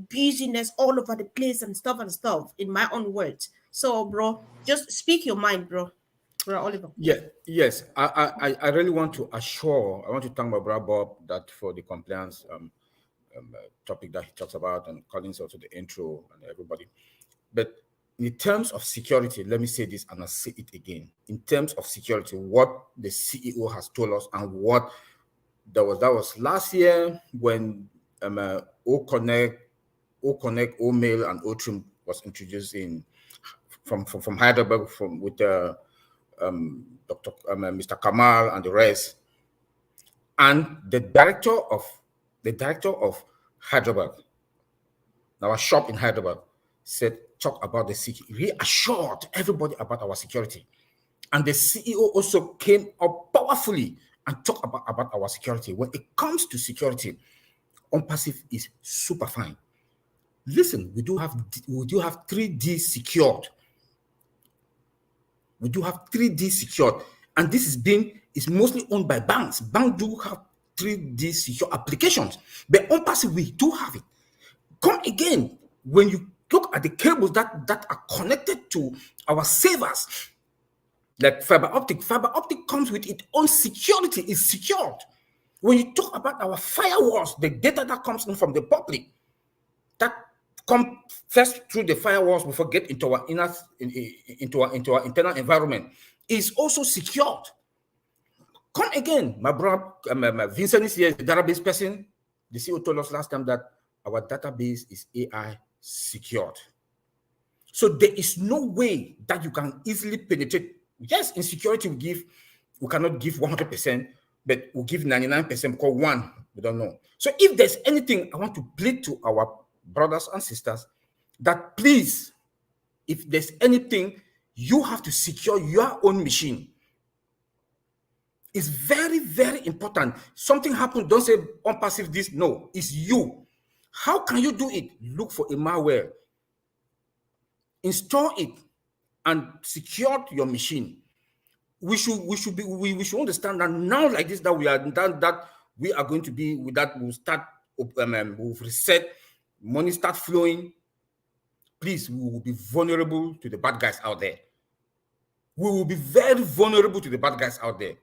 busyness all over the place and stuff, in my own words. So, bro, just speak your mind, bro. Brother Oliver. Yeah, yes. I really want to thank my brother Bob that for the compliance topic that he talks about, and Collins also the intro and everybody. But in terms of security, let me say this and I'll say it again. In terms of security, what the CEO has told us and what that was last year when OConnect, OMail, and OTrim was introduced in from Heidelberg with Dr. Mr. Kamal and the rest, and the director of Heidelberg, our shop in Heidelberg, said talk about the security, reassured everybody about our security, and the CEO also came up powerfully and talked about our security. When it comes to security, ONPASSIVE is super fine. Listen, we do have 3D secured. We do have 3D secured, and this is mostly owned by banks. Banks do have 3D secure applications, but ONPASSIVE, we do have it. Come again, when you Look at the cables that are connected to our servers. Like fiber optic. Fiber optic comes with its own security. It's secured. When you talk about our firewalls, the data that comes in from the public, that come first through the firewalls before get into our into our internal environment, is also secured. Come again, my brother, Vincent is here, the database person. The CEO told us last time that our database is AI secured. So there is no way that you can easily penetrate. Yes, in security we cannot give 100%, but we'll give 99% because one, we don't know. So if there's anything, I want to plead to our brothers and sisters that please, if there's anything, you have to secure your own machine. It's very, very important. Something happened, don't say ONPASSIVE this. No, it's you. How can you do it? Look for a malware, install it, and secure your machine. We should understand that now, like this, that we are going to be with that. We'll start. We'll reset. Money start flowing. Please, we will be vulnerable to the bad guys out there. We will be very vulnerable to the bad guys out there.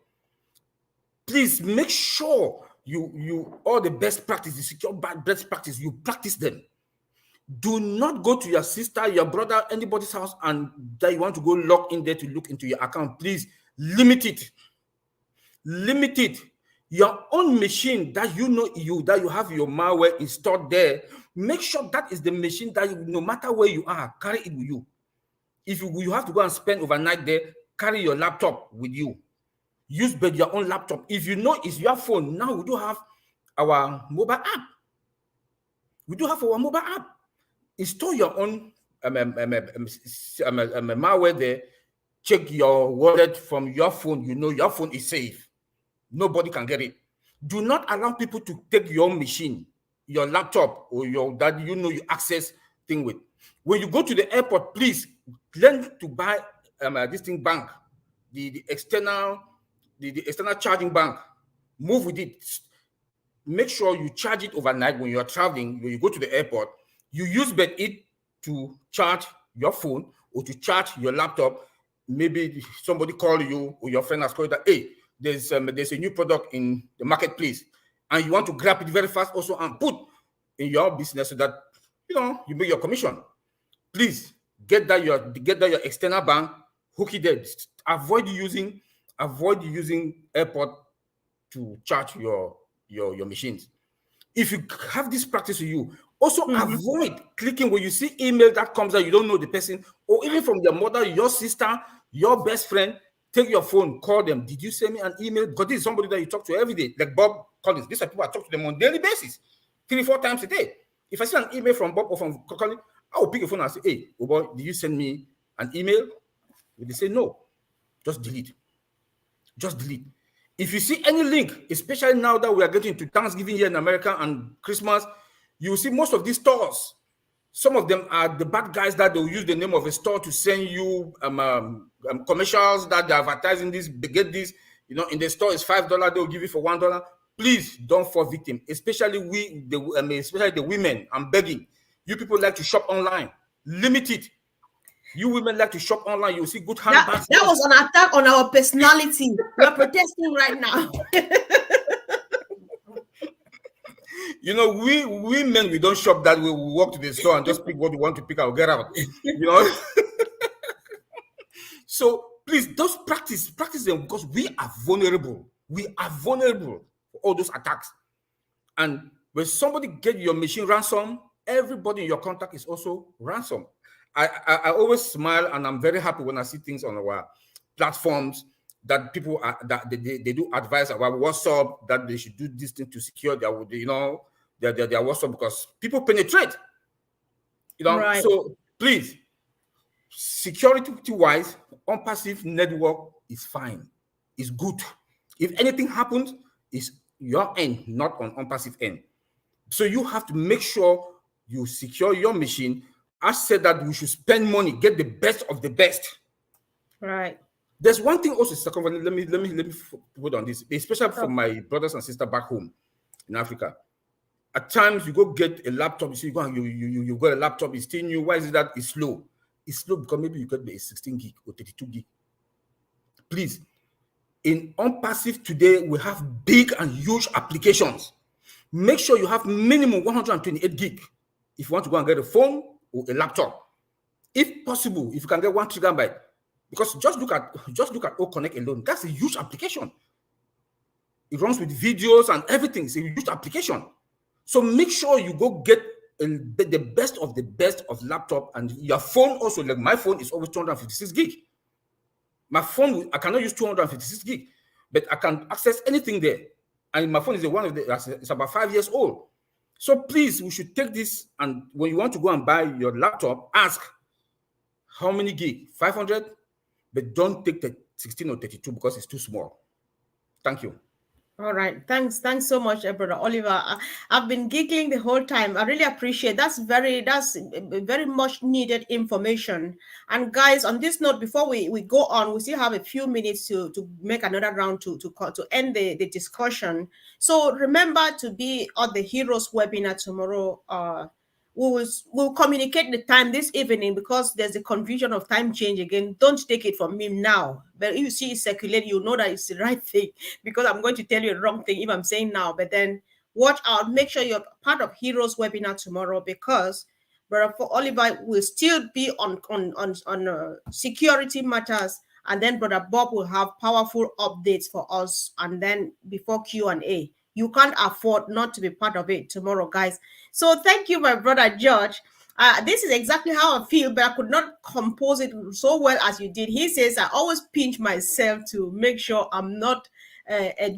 Please make sure you all the best practice, the secure best practice, you practice them. Do not go to your sister, your brother, anybody's house and that you want to go log in there to look into your account. Please limit it. Limit it. Your own machine that you have your malware installed there. Make sure that is the machine that no matter where you are, carry it with you. If you have to go and spend overnight there, carry your laptop with you. Use your own laptop. If you know it's your phone, now we do have our mobile app. We do have our mobile app. Install your own malware there. Check your wallet from your phone. You know your phone is safe. Nobody can get it. Do not allow people to take your machine, your laptop, or you access thing with. When you go to the airport, please learn to buy this thing bank, the external charging bank. Move with it. Make sure you charge it overnight when you are traveling. When you go to the airport, you use it to charge your phone or to charge your laptop. Maybe somebody call you or your friend has called you that, hey, there's a new product in the marketplace, and you want to grab it very fast also and put in your business so that you make your commission. Please get that your external bank, hook it there. Avoid using airport to charge your machines. If you have this practice with you, also avoid clicking when you see email that comes out, you don't know the person, or even from your mother, your sister, your best friend. Take your phone, call them. Did you send me an email? Because this is somebody that you talk to every day, like Bob Collins. These are people I talk to them on a daily basis, 3-4 times a day. If I see an email from Bob or from Collins, I will pick the phone and say, hey, oh boy, did you send me an email? If they say no, just delete. Just delete. If you see any link, especially now that we are getting to Thanksgiving here in America and Christmas, you will see most of these stores. Some of them are the bad guys that they'll use the name of a store to send you commercials that they're advertising this, they get this, in the store is $5, they'll give you for $1. Please don't fall victim, especially especially the women. I'm begging. You people like to shop online. Limit it. You women like to shop online. You see good handbags. That was an attack on our personality. We're protesting right now. We women, we don't shop that way. We walk to the store and just pick what we want to pick and get out. So please, those practice them, because we are vulnerable. We are vulnerable for all those attacks. And when somebody get your machine ransom, everybody in your contact is also ransom. I always smile and I'm very happy when I see things on our platforms that people are they do advise about WhatsApp that they should do this thing to secure their WhatsApp, because people penetrate. Right. So please, security wise, ONPASSIVE network is fine. It's good. If anything happens, it's your end, not on ONPASSIVE end. So you have to make sure you secure your machine. I said that we should spend money, get the best of the best. Right. There's one thing also, let me put on this, especially for my brothers and sisters back home in Africa. At times, you go get a laptop, you see, you got a laptop, it's still new. Why is it that it's slow? It's slow because maybe you get a 16 gig or 32 gig. Please, in ONPASSIVE today, we have big and huge applications. Make sure you have minimum 128 gig if you want to go and get a phone or a laptop. If possible, if you can get 1 gigabyte, because just look at O Connect alone, that's a huge application. It runs with videos and everything. It's a huge application. So make sure you go get the best of laptop, and your phone also. Like my phone is always 256 gig. My phone, I cannot use 256 gig, but I can access anything there. And my phone is it's about 5 years old. So please, we should take this, and when you want to go and buy your laptop, ask how many gig, 500, but don't take the 16 or 32 because it's too small. Thank you. All right. Thanks so much, Brother Oliver. I've been giggling the whole time. I really appreciate that's very much needed information. And guys, on this note, before we go on, we still have a few minutes to make another round to end the discussion. So remember to be on the Heroes webinar tomorrow. We'll communicate the time this evening because there's a confusion of time change again. Don't take it from me now. But if you see it circulate, you know that it's the right thing, because I'm going to tell you the wrong thing if I'm saying now. But then watch out. Make sure you're part of Heroes webinar tomorrow, because Brother Oliver will still be on security matters, and then Brother Bob will have powerful updates for us, and then before Q&A. You can't afford not to be part of it tomorrow, guys. So thank you, my brother George. This is exactly how I feel, but I could not compose it so well as you did. He says, I always pinch myself to make sure I'm not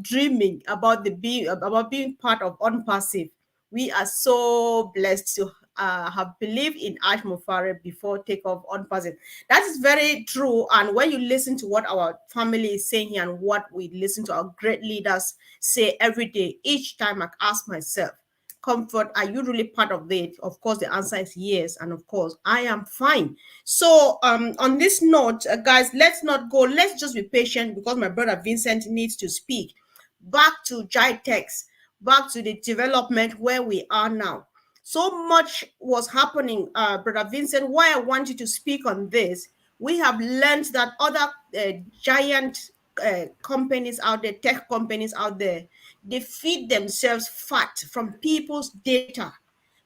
dreaming about being part of ONPASSIVE. We are so blessed to have believed in Ash Mufare before takeoff ONPASSIVE. That is very true. And when you listen to what our family is saying here and what we listen to our great leaders say every day, each time I ask myself, Comfort, are you really part of it? Of course, the answer is yes. And of course, I am fine. So on this note, guys, let's not go. Let's just be patient, because my brother Vincent needs to speak. Back to GITEX, back to the development where we are now. So much was happening, Brother Vincent. Why I want you to speak on this, we have learned that other giant companies out there, tech companies out there, they feed themselves fat from people's data.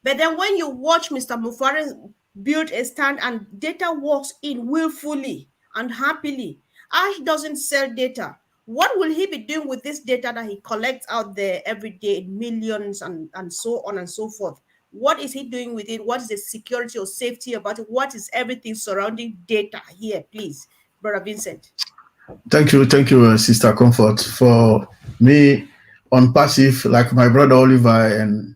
But then when you watch Mr. Mufare build a stand and data walks in willfully and happily, Ash doesn't sell data. What will he be doing with this data that he collects out there every day in millions and so on and so forth? What is he doing with it? What is the security or safety about it? What is everything surrounding data here, please, Brother Vincent? Thank you, Sister Comfort. For me, ONPASSIVE, like my brother Oliver and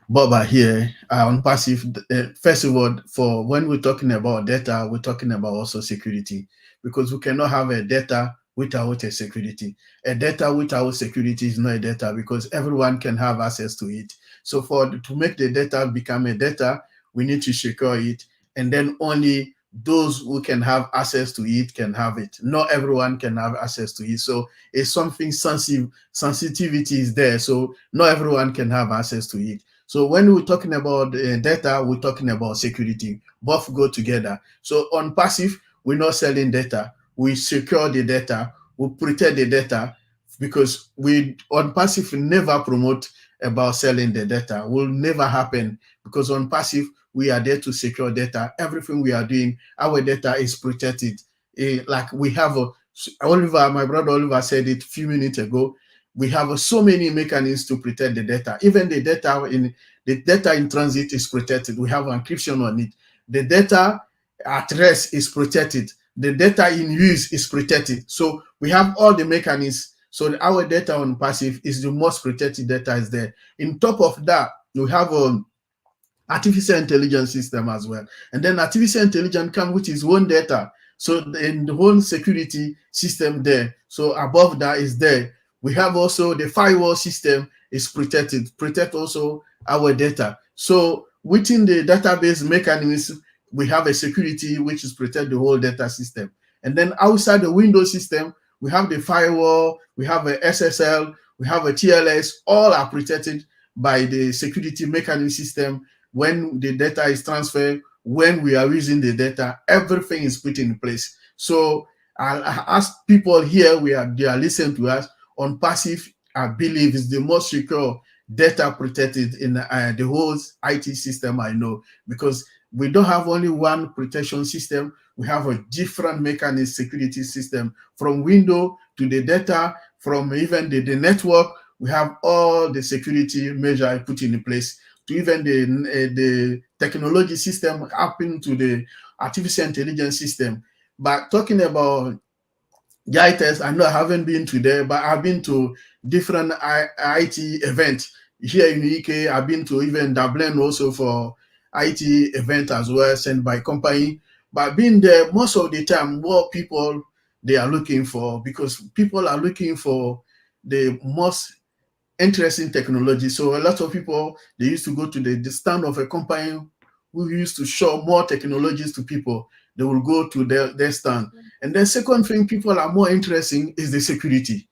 Bob are here, ONPASSIVE. First of all, for when we're talking about data, we're talking about also security, because we cannot have a data without a security. A data without security is not a data, because everyone can have access to it. So to make the data become a data, we need to secure it, and then only those who can have access to it can have it. Not everyone can have access to it. So it's something sensitivity is there. So not everyone can have access to it. So when we're talking about data, we're talking about security. Both go together. So ONPASSIVE, we're not selling data. We secure the data. We protect the data, because we ONPASSIVE never promote about selling the data. Will never happen, because ONPASSIVE, we are there to secure data. Everything we are doing, our data is protected. Like we have Oliver, my brother Oliver said it a few minutes ago. We have so many mechanisms to protect the data. Even the data in transit is protected. We have encryption on it. The data at rest is protected. The data in use is protected. So we have all the mechanisms. So our data ONPASSIVE is the most protected data is there. In top of that, we have artificial intelligence system as well. And then artificial intelligence comes with its own data. So in the whole security system there. So above that is there. We have also the firewall system is protect also our data. So within the database mechanism, we have a security which is protect the whole data system. And then outside the Windows system, we have the firewall, we have a SSL, we have a TLS, all are protected by the security mechanism system. When the data is transferred, when we are using the data, everything is put in place. So I'll ask people here, they are listening to us. ONPASSIVE, I believe, is the most secure data protected in the whole IT system I know, because we don't have only one protection system. We have a different mechanism security system, from window to the data, from even the network. We have all the security measures put in place, to even the technology system happen to the artificial intelligence system. But talking about GITES, I know I haven't been to there, but I've been to different IT events here in the UK. I've been to even Dublin also for IT event as well, sent by company. But being there, most of the time, what people they are looking for, because people are looking for the most interesting technology. So a lot of people, they used to go to the stand of a company who used to show more technologies to people. They will go to their stand. And then second thing people are more interesting is the security.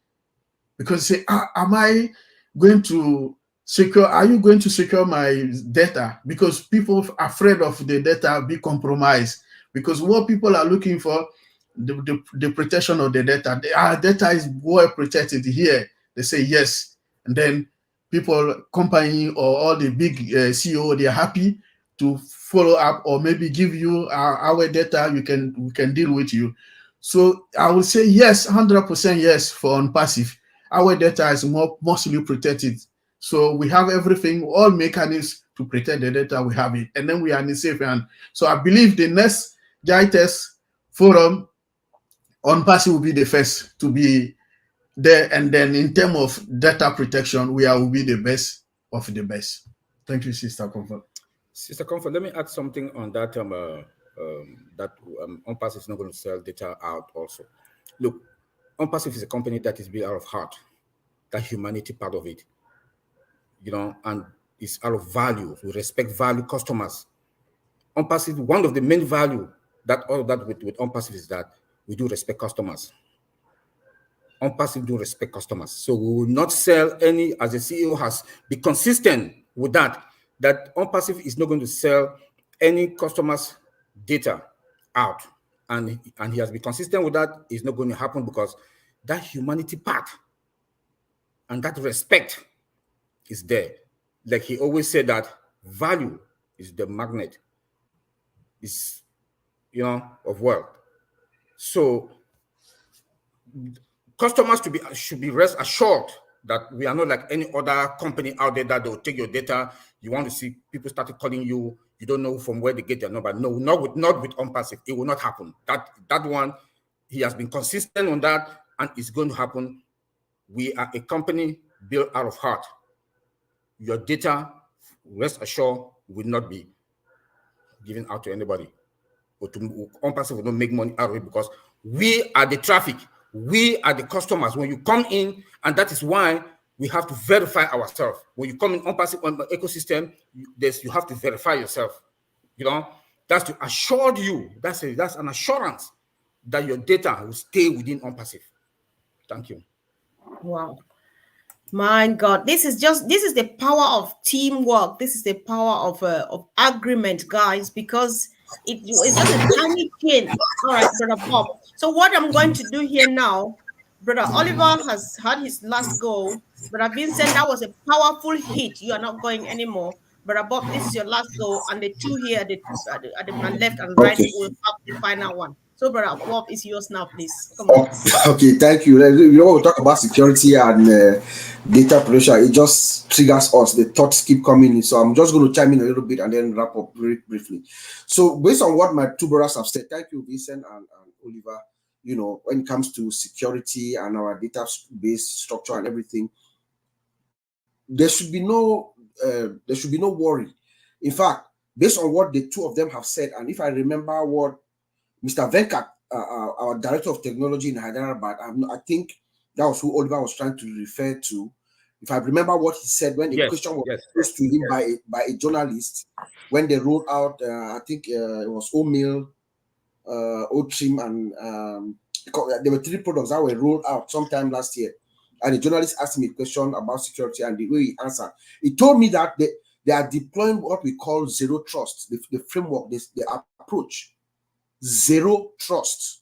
Because say, am I going to secure, are you going to secure my data? Because people are afraid of the data be compromised. Because what people are looking for, the protection of the data. Our data is well protected here. They say yes. And then people, company or all the big CEO, they are happy to follow up or maybe give you our data. We can deal with you. So I would say yes, 100% yes for ONPASSIVE. Our data is mostly protected. So we have everything, all mechanisms to protect the data, we have it. And then we are in the safe hand. So I believe the next GITES forum, ONPASSIVE will be the first to be there. And then in terms of data protection, we will be the best of the best. Thank you, Sister Comfort. Sister Comfort, let me add something on that. ONPASSIVE is not going to sell data out also. Look, ONPASSIVE is a company that is built out of heart, that humanity part of it, and it's out of value. We respect value customers. ONPASSIVE, one of the main value that with ONPASSIVE is that we do respect customers. ONPASSIVE do respect customers. So we will not sell any, as the CEO has been consistent with that ONPASSIVE is not going to sell any customers' data out. And he has been consistent with that. It's not going to happen, because that humanity part and that respect is there. Like he always said, that value is the magnet, is of wealth. So customers should be rest assured that we are not like any other company out there that they'll take your data. You want to see people started calling you, you don't know from where they get their number. No, not with ONPASSIVE. It will not happen. That one, he has been consistent on that, and it's going to happen. We are a company built out of heart. Your data, rest assured, will not be given out to anybody. But ONPASSIVE will not make money out of it, because we are the traffic. We are the customers when you come in, and that is why we have to verify ourselves. When you come in ONPASSIVE ecosystem, you have to verify yourself. That's to assure you. That's an assurance that your data will stay within ONPASSIVE. Thank you. Wow. My God, this is the power of teamwork. This is the power of agreement, guys, because it's just a tiny chain. All right, Brother Bob. So what I'm going to do here now, Brother Oliver has had his last go. Brother Vincent, that was a powerful hit. You are not going anymore. Brother Bob, this is your last go, and the two here at the left and right will have the final one. So, Brother Bob, it's yours now, please. Come on. Okay, thank you. When we talk about security and data protection, it just triggers us. The thoughts keep coming in. So I'm just going to chime in a little bit and then wrap up very briefly. So based on what my two brothers have said, thank you, Vincent and Oliver. When it comes to security and our database structure and everything, there should be no worry. In fact, based on what the two of them have said, and if I remember what Mr. Venkat, our director of technology in Hyderabad, I think that was who Oliver was trying to refer to. If I remember what he said when the question was posed to him by a journalist, when they rolled out, I think it was Oatmeal, Oatrim, and there were 3 products that were rolled out sometime last year. and the journalist asked him a question about security, and the way he answered, he told me that they are deploying what we call zero trust, the framework, the approach, zero trust.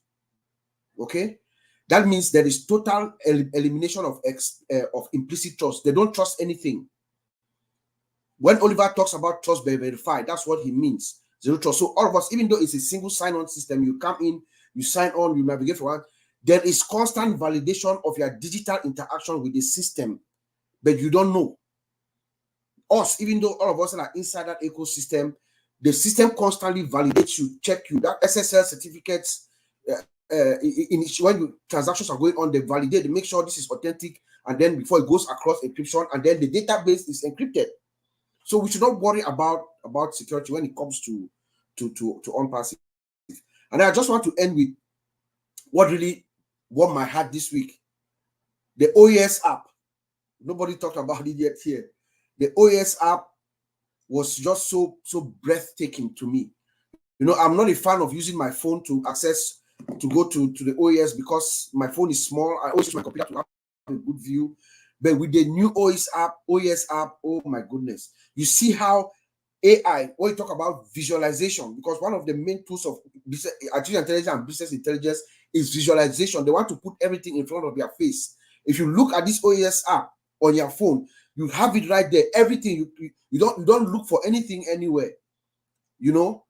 Okay, that means there is total elimination of implicit trust. They don't trust anything. When Oliver talks about trust verified, that's what he means. Zero trust. So all of us, even though it's a single sign-on system, you come in, you sign on, you navigate for one, there is constant validation of your digital interaction with the system, but you don't know. Us, even though all of us are inside that ecosystem, the system constantly validates you, check you. That SSL certificates, when transactions are going on, they validate, they make sure this is authentic, and then before it goes across encryption, and then the database is encrypted. So we should not worry about security when it comes to ONPASSIVE. And I just want to end with what really warmed my heart this week. The OES app. Nobody talked about it yet here. The OES app was just so breathtaking to me. You know, I'm not a fan of using my phone to go to the OES because my phone is small. I always use my computer to have a good view. But with the new OES app, oh my goodness. You see how AI, when you talk about visualization, because one of the main tools of artificial intelligence and business intelligence is visualization. They want to put everything in front of your face. If you look at this OES app on your phone, you have it right there. Everything, you don't look for anything anywhere, you know.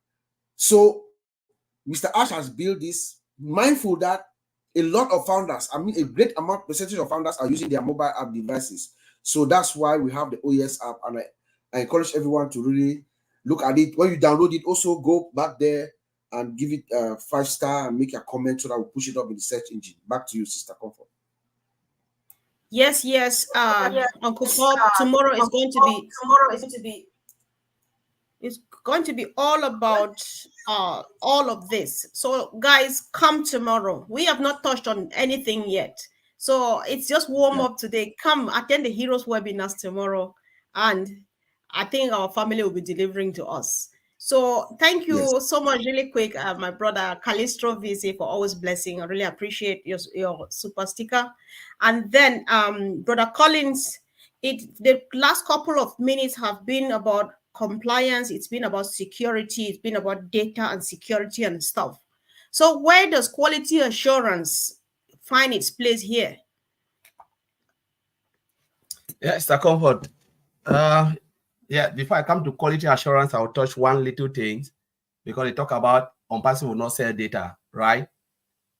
So Mr. Ash has built this, mindful that a lot of founders, I mean, a great percentage of founders are using their mobile app devices. So that's why we have the OES app, and I encourage everyone to really look at it. When you download it, also go back there and give it a 5-star and make a comment so that we'll push it up in the search engine. Back to you, Sister Comfort. Yes, Uncle Bob. Tomorrow is going to be all about all of this. So guys, come tomorrow. We have not touched on anything yet, so it's just warm up today. Come attend the Heroes webinars tomorrow, and I think our family will be delivering to us. So thank you so much. Really quick, my brother Calistro VC, for always blessing. I really appreciate your super sticker. And then brother Collins, the last couple of minutes have been about compliance, it's been about security, it's been about data and security and stuff. So where does quality assurance find its place here? Yes, Mr. Comfort. Before I come to quality assurance, I'll touch one little thing, because they talk about ONPASSIVE will not sell data, right?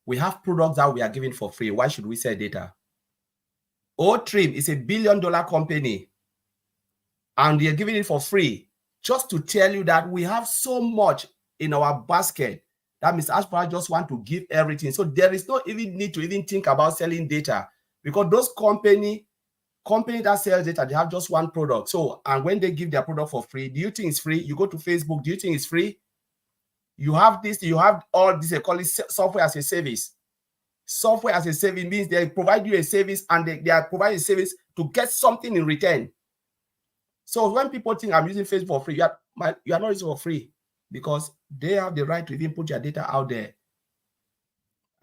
We have products that we are giving for free. Why should we sell data? O-Trim is $1 billion company, and they're giving it for free. Just to tell you that we have so much in our basket that Mr. Ashford just want to give everything. So there is no even need to even think about selling data, because those company that sells data, they have just one product. So, and when they give their product for free, do you think it's free? You go to Facebook, do you think it's free? You have this, you have all this, they call it software as a service. Software as a service means they provide you a service, and they are providing a service to get something in return. So when people think I'm using Facebook for free, you are not using it for free, because they have the right to even put your data out there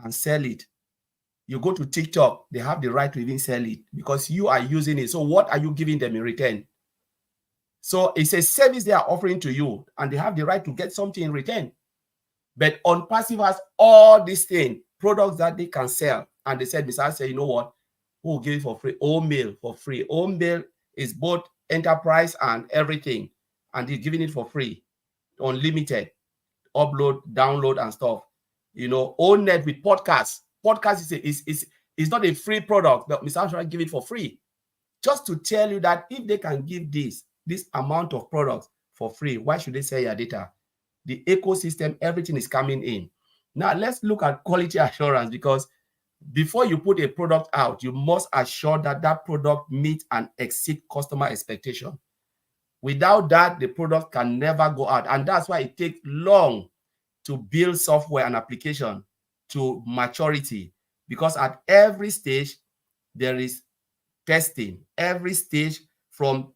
and sell it. You go to TikTok, they have the right to even sell it because you are using it. So what are you giving them in return? So it's a service they are offering to you, and they have the right to get something in return. But ONPASSIVE has all these things, products that they can sell. And they said, Mr. Asher, you know what? We'll give it for free. OMail for free. OMail is both enterprise and everything, and he's giving it for free, unlimited, upload, download, and stuff. You know, ONet with podcasts. Podcast is not a free product, but Mr. Ashford give it for free. Just to tell you that if they can give this amount of products for free, why should they sell your data? The ecosystem, everything is coming in. Now let's look at quality assurance, because before you put a product out, you must assure that that product meets and exceeds customer expectation. Without that, the product can never go out. And that's why it takes long to build software and application to maturity, because at every stage, there is testing. Every stage from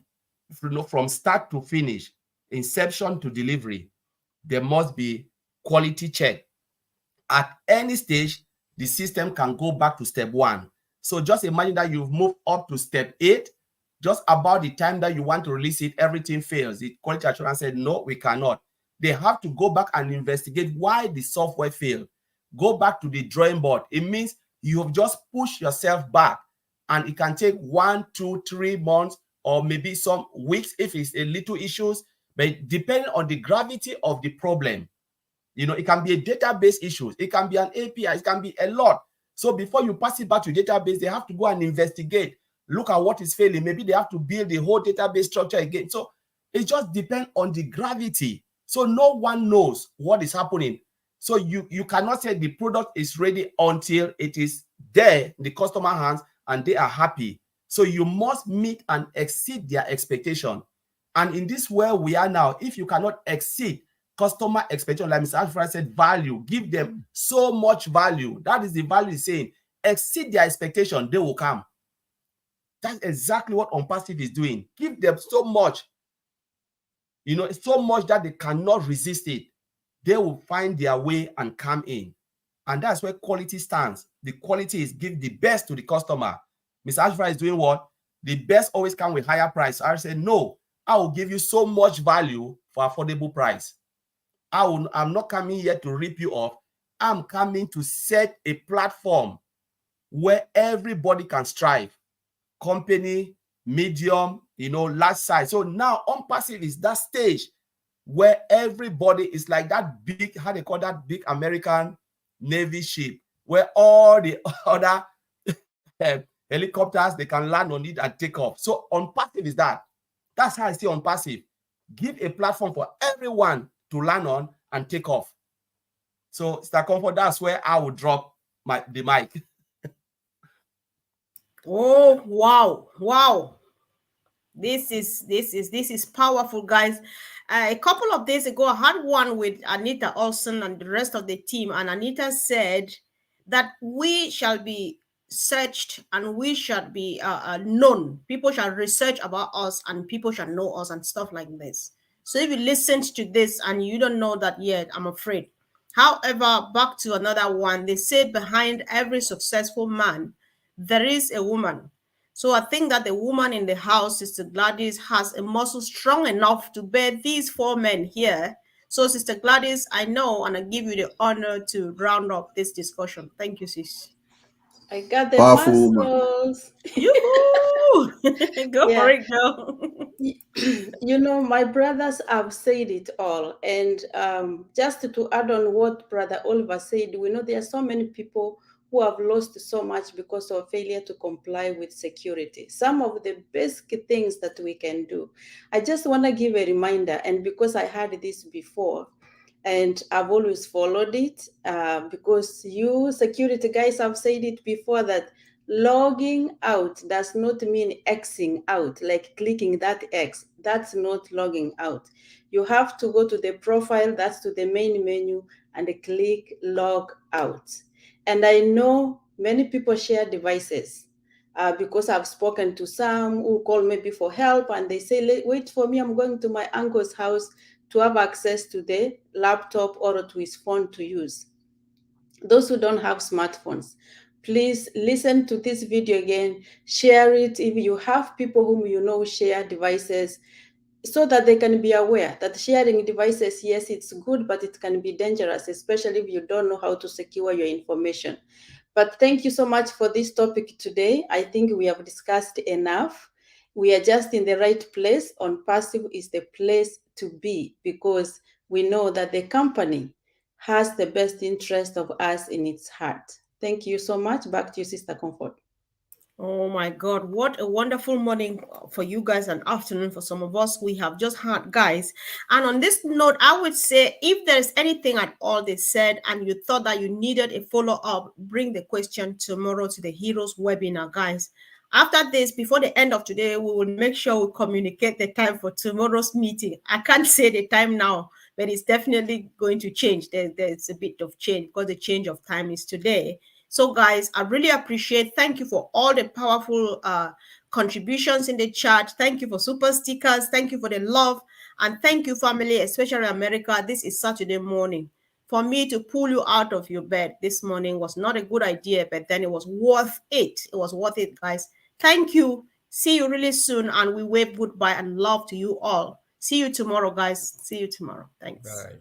start to finish, inception to delivery, there must be quality check. At any stage, the system can go back to step one. So just imagine that you've moved up to step 8. Just about the time that you want to release it, everything fails. The quality assurance said, no, we cannot. They have to go back and investigate why the software failed. Go back to the drawing board. It means you have just pushed yourself back, and it can take 1, 2, 3 months, or maybe some weeks if it's a little issues, but depending on the gravity of the problem. You know, it can be a database issue. It can be an API. It can be a lot. So before you pass it back to database, they have to go and investigate, look at what is failing. Maybe they have to build the whole database structure again. So it just depends on the gravity. So no one knows what is happening. So you cannot say the product is ready until it is there in the customer hands and they are happy. So you must meet and exceed their expectation. And in this world we are now, if you cannot exceed customer expectation, like Mr. Alfred said, value, give them so much value. That is the value he's saying. Exceed their expectation, they will come. That's exactly what ONPASSIVE is doing. Give them so much, you know, so much that they cannot resist it. They will find their way and come in. And that's where quality stands. The quality is give the best to the customer. Mr. Alfred is doing what? The best always come with higher price. I said, no, I will give you so much value for affordable price. I'm not coming here to rip you off. I'm coming to set a platform where everybody can strive. Company, medium, you know, large size. So now ONPASSIVE is that stage where everybody is like that big, how they call that big American Navy ship, where all the other helicopters, they can land on it and take off. So ONPASSIVE is that. That's how I see ONPASSIVE. Give a platform for everyone to land on and take off. So, Mr. Comfort, that's where I would drop the mic. Oh, wow. This is powerful, guys. A couple of days ago, I had one with Anita Olson and the rest of the team, and Anita said that we shall be searched and we shall be known. People shall research about us and people shall know us and stuff like this. So if you listened to this and you don't know that yet, I'm afraid. However, back to another one, they say behind every successful man, there is a woman. So I think that the woman in the house, Sister Gladys, has a muscle strong enough to bear these 4 men here. So, Sister Gladys, I know, and I give you the honor to round up this discussion. Thank you, sis. I got the Powerful muscles. Go for it, girl. You know, my brothers have said it all. And just to add on what Brother Oliver said, we know there are so many people who have lost so much because of failure to comply with security. Some of the basic things that we can do. I just want to give a reminder, and because I had this before, and I've always followed it, because you security guys have said it before, that logging out does not mean Xing out, like clicking that X. That's not logging out. You have to go to the profile, that's to the main menu, and click log out. And I know many people share devices, because I've spoken to some who call maybe for help, and they say, wait for me, I'm going to my uncle's house to have access to the laptop or to his phone to use. Those who don't have smartphones, please listen to this video again, share it. If you have people whom you know share devices, so that they can be aware that sharing devices, yes, it's good, but it can be dangerous, especially if you don't know how to secure your information. But thank you so much for this topic today. I think we have discussed enough. We are just in the right place. ONPASSIVE is the place to be, because we know that the company has the best interest of us in its heart. Thank you so much. Back to you, Sister Comfort. Oh my God, what a wonderful morning for you guys and afternoon for some of us. We have just had, guys. And on this note, I would say if there's anything at all they said and you thought that you needed a follow-up, bring the question tomorrow to the Heroes webinar, guys. After this, before the end of today, we will make sure we communicate the time for tomorrow's meeting. I can't say the time now, but it's definitely going to change. There's a bit of change because the change of time is today. So, guys, I really appreciate. Thank you for all the powerful contributions in the chat. Thank you for super stickers. Thank you for the love. And thank you, family, especially America. This is Saturday morning. for me to pull you out of your bed this morning was not a good idea, but then it was worth it. It was worth it, guys. Thank you. See you really soon, and we wave goodbye and love to you all. See you tomorrow, guys. See you tomorrow. Thanks. Bye.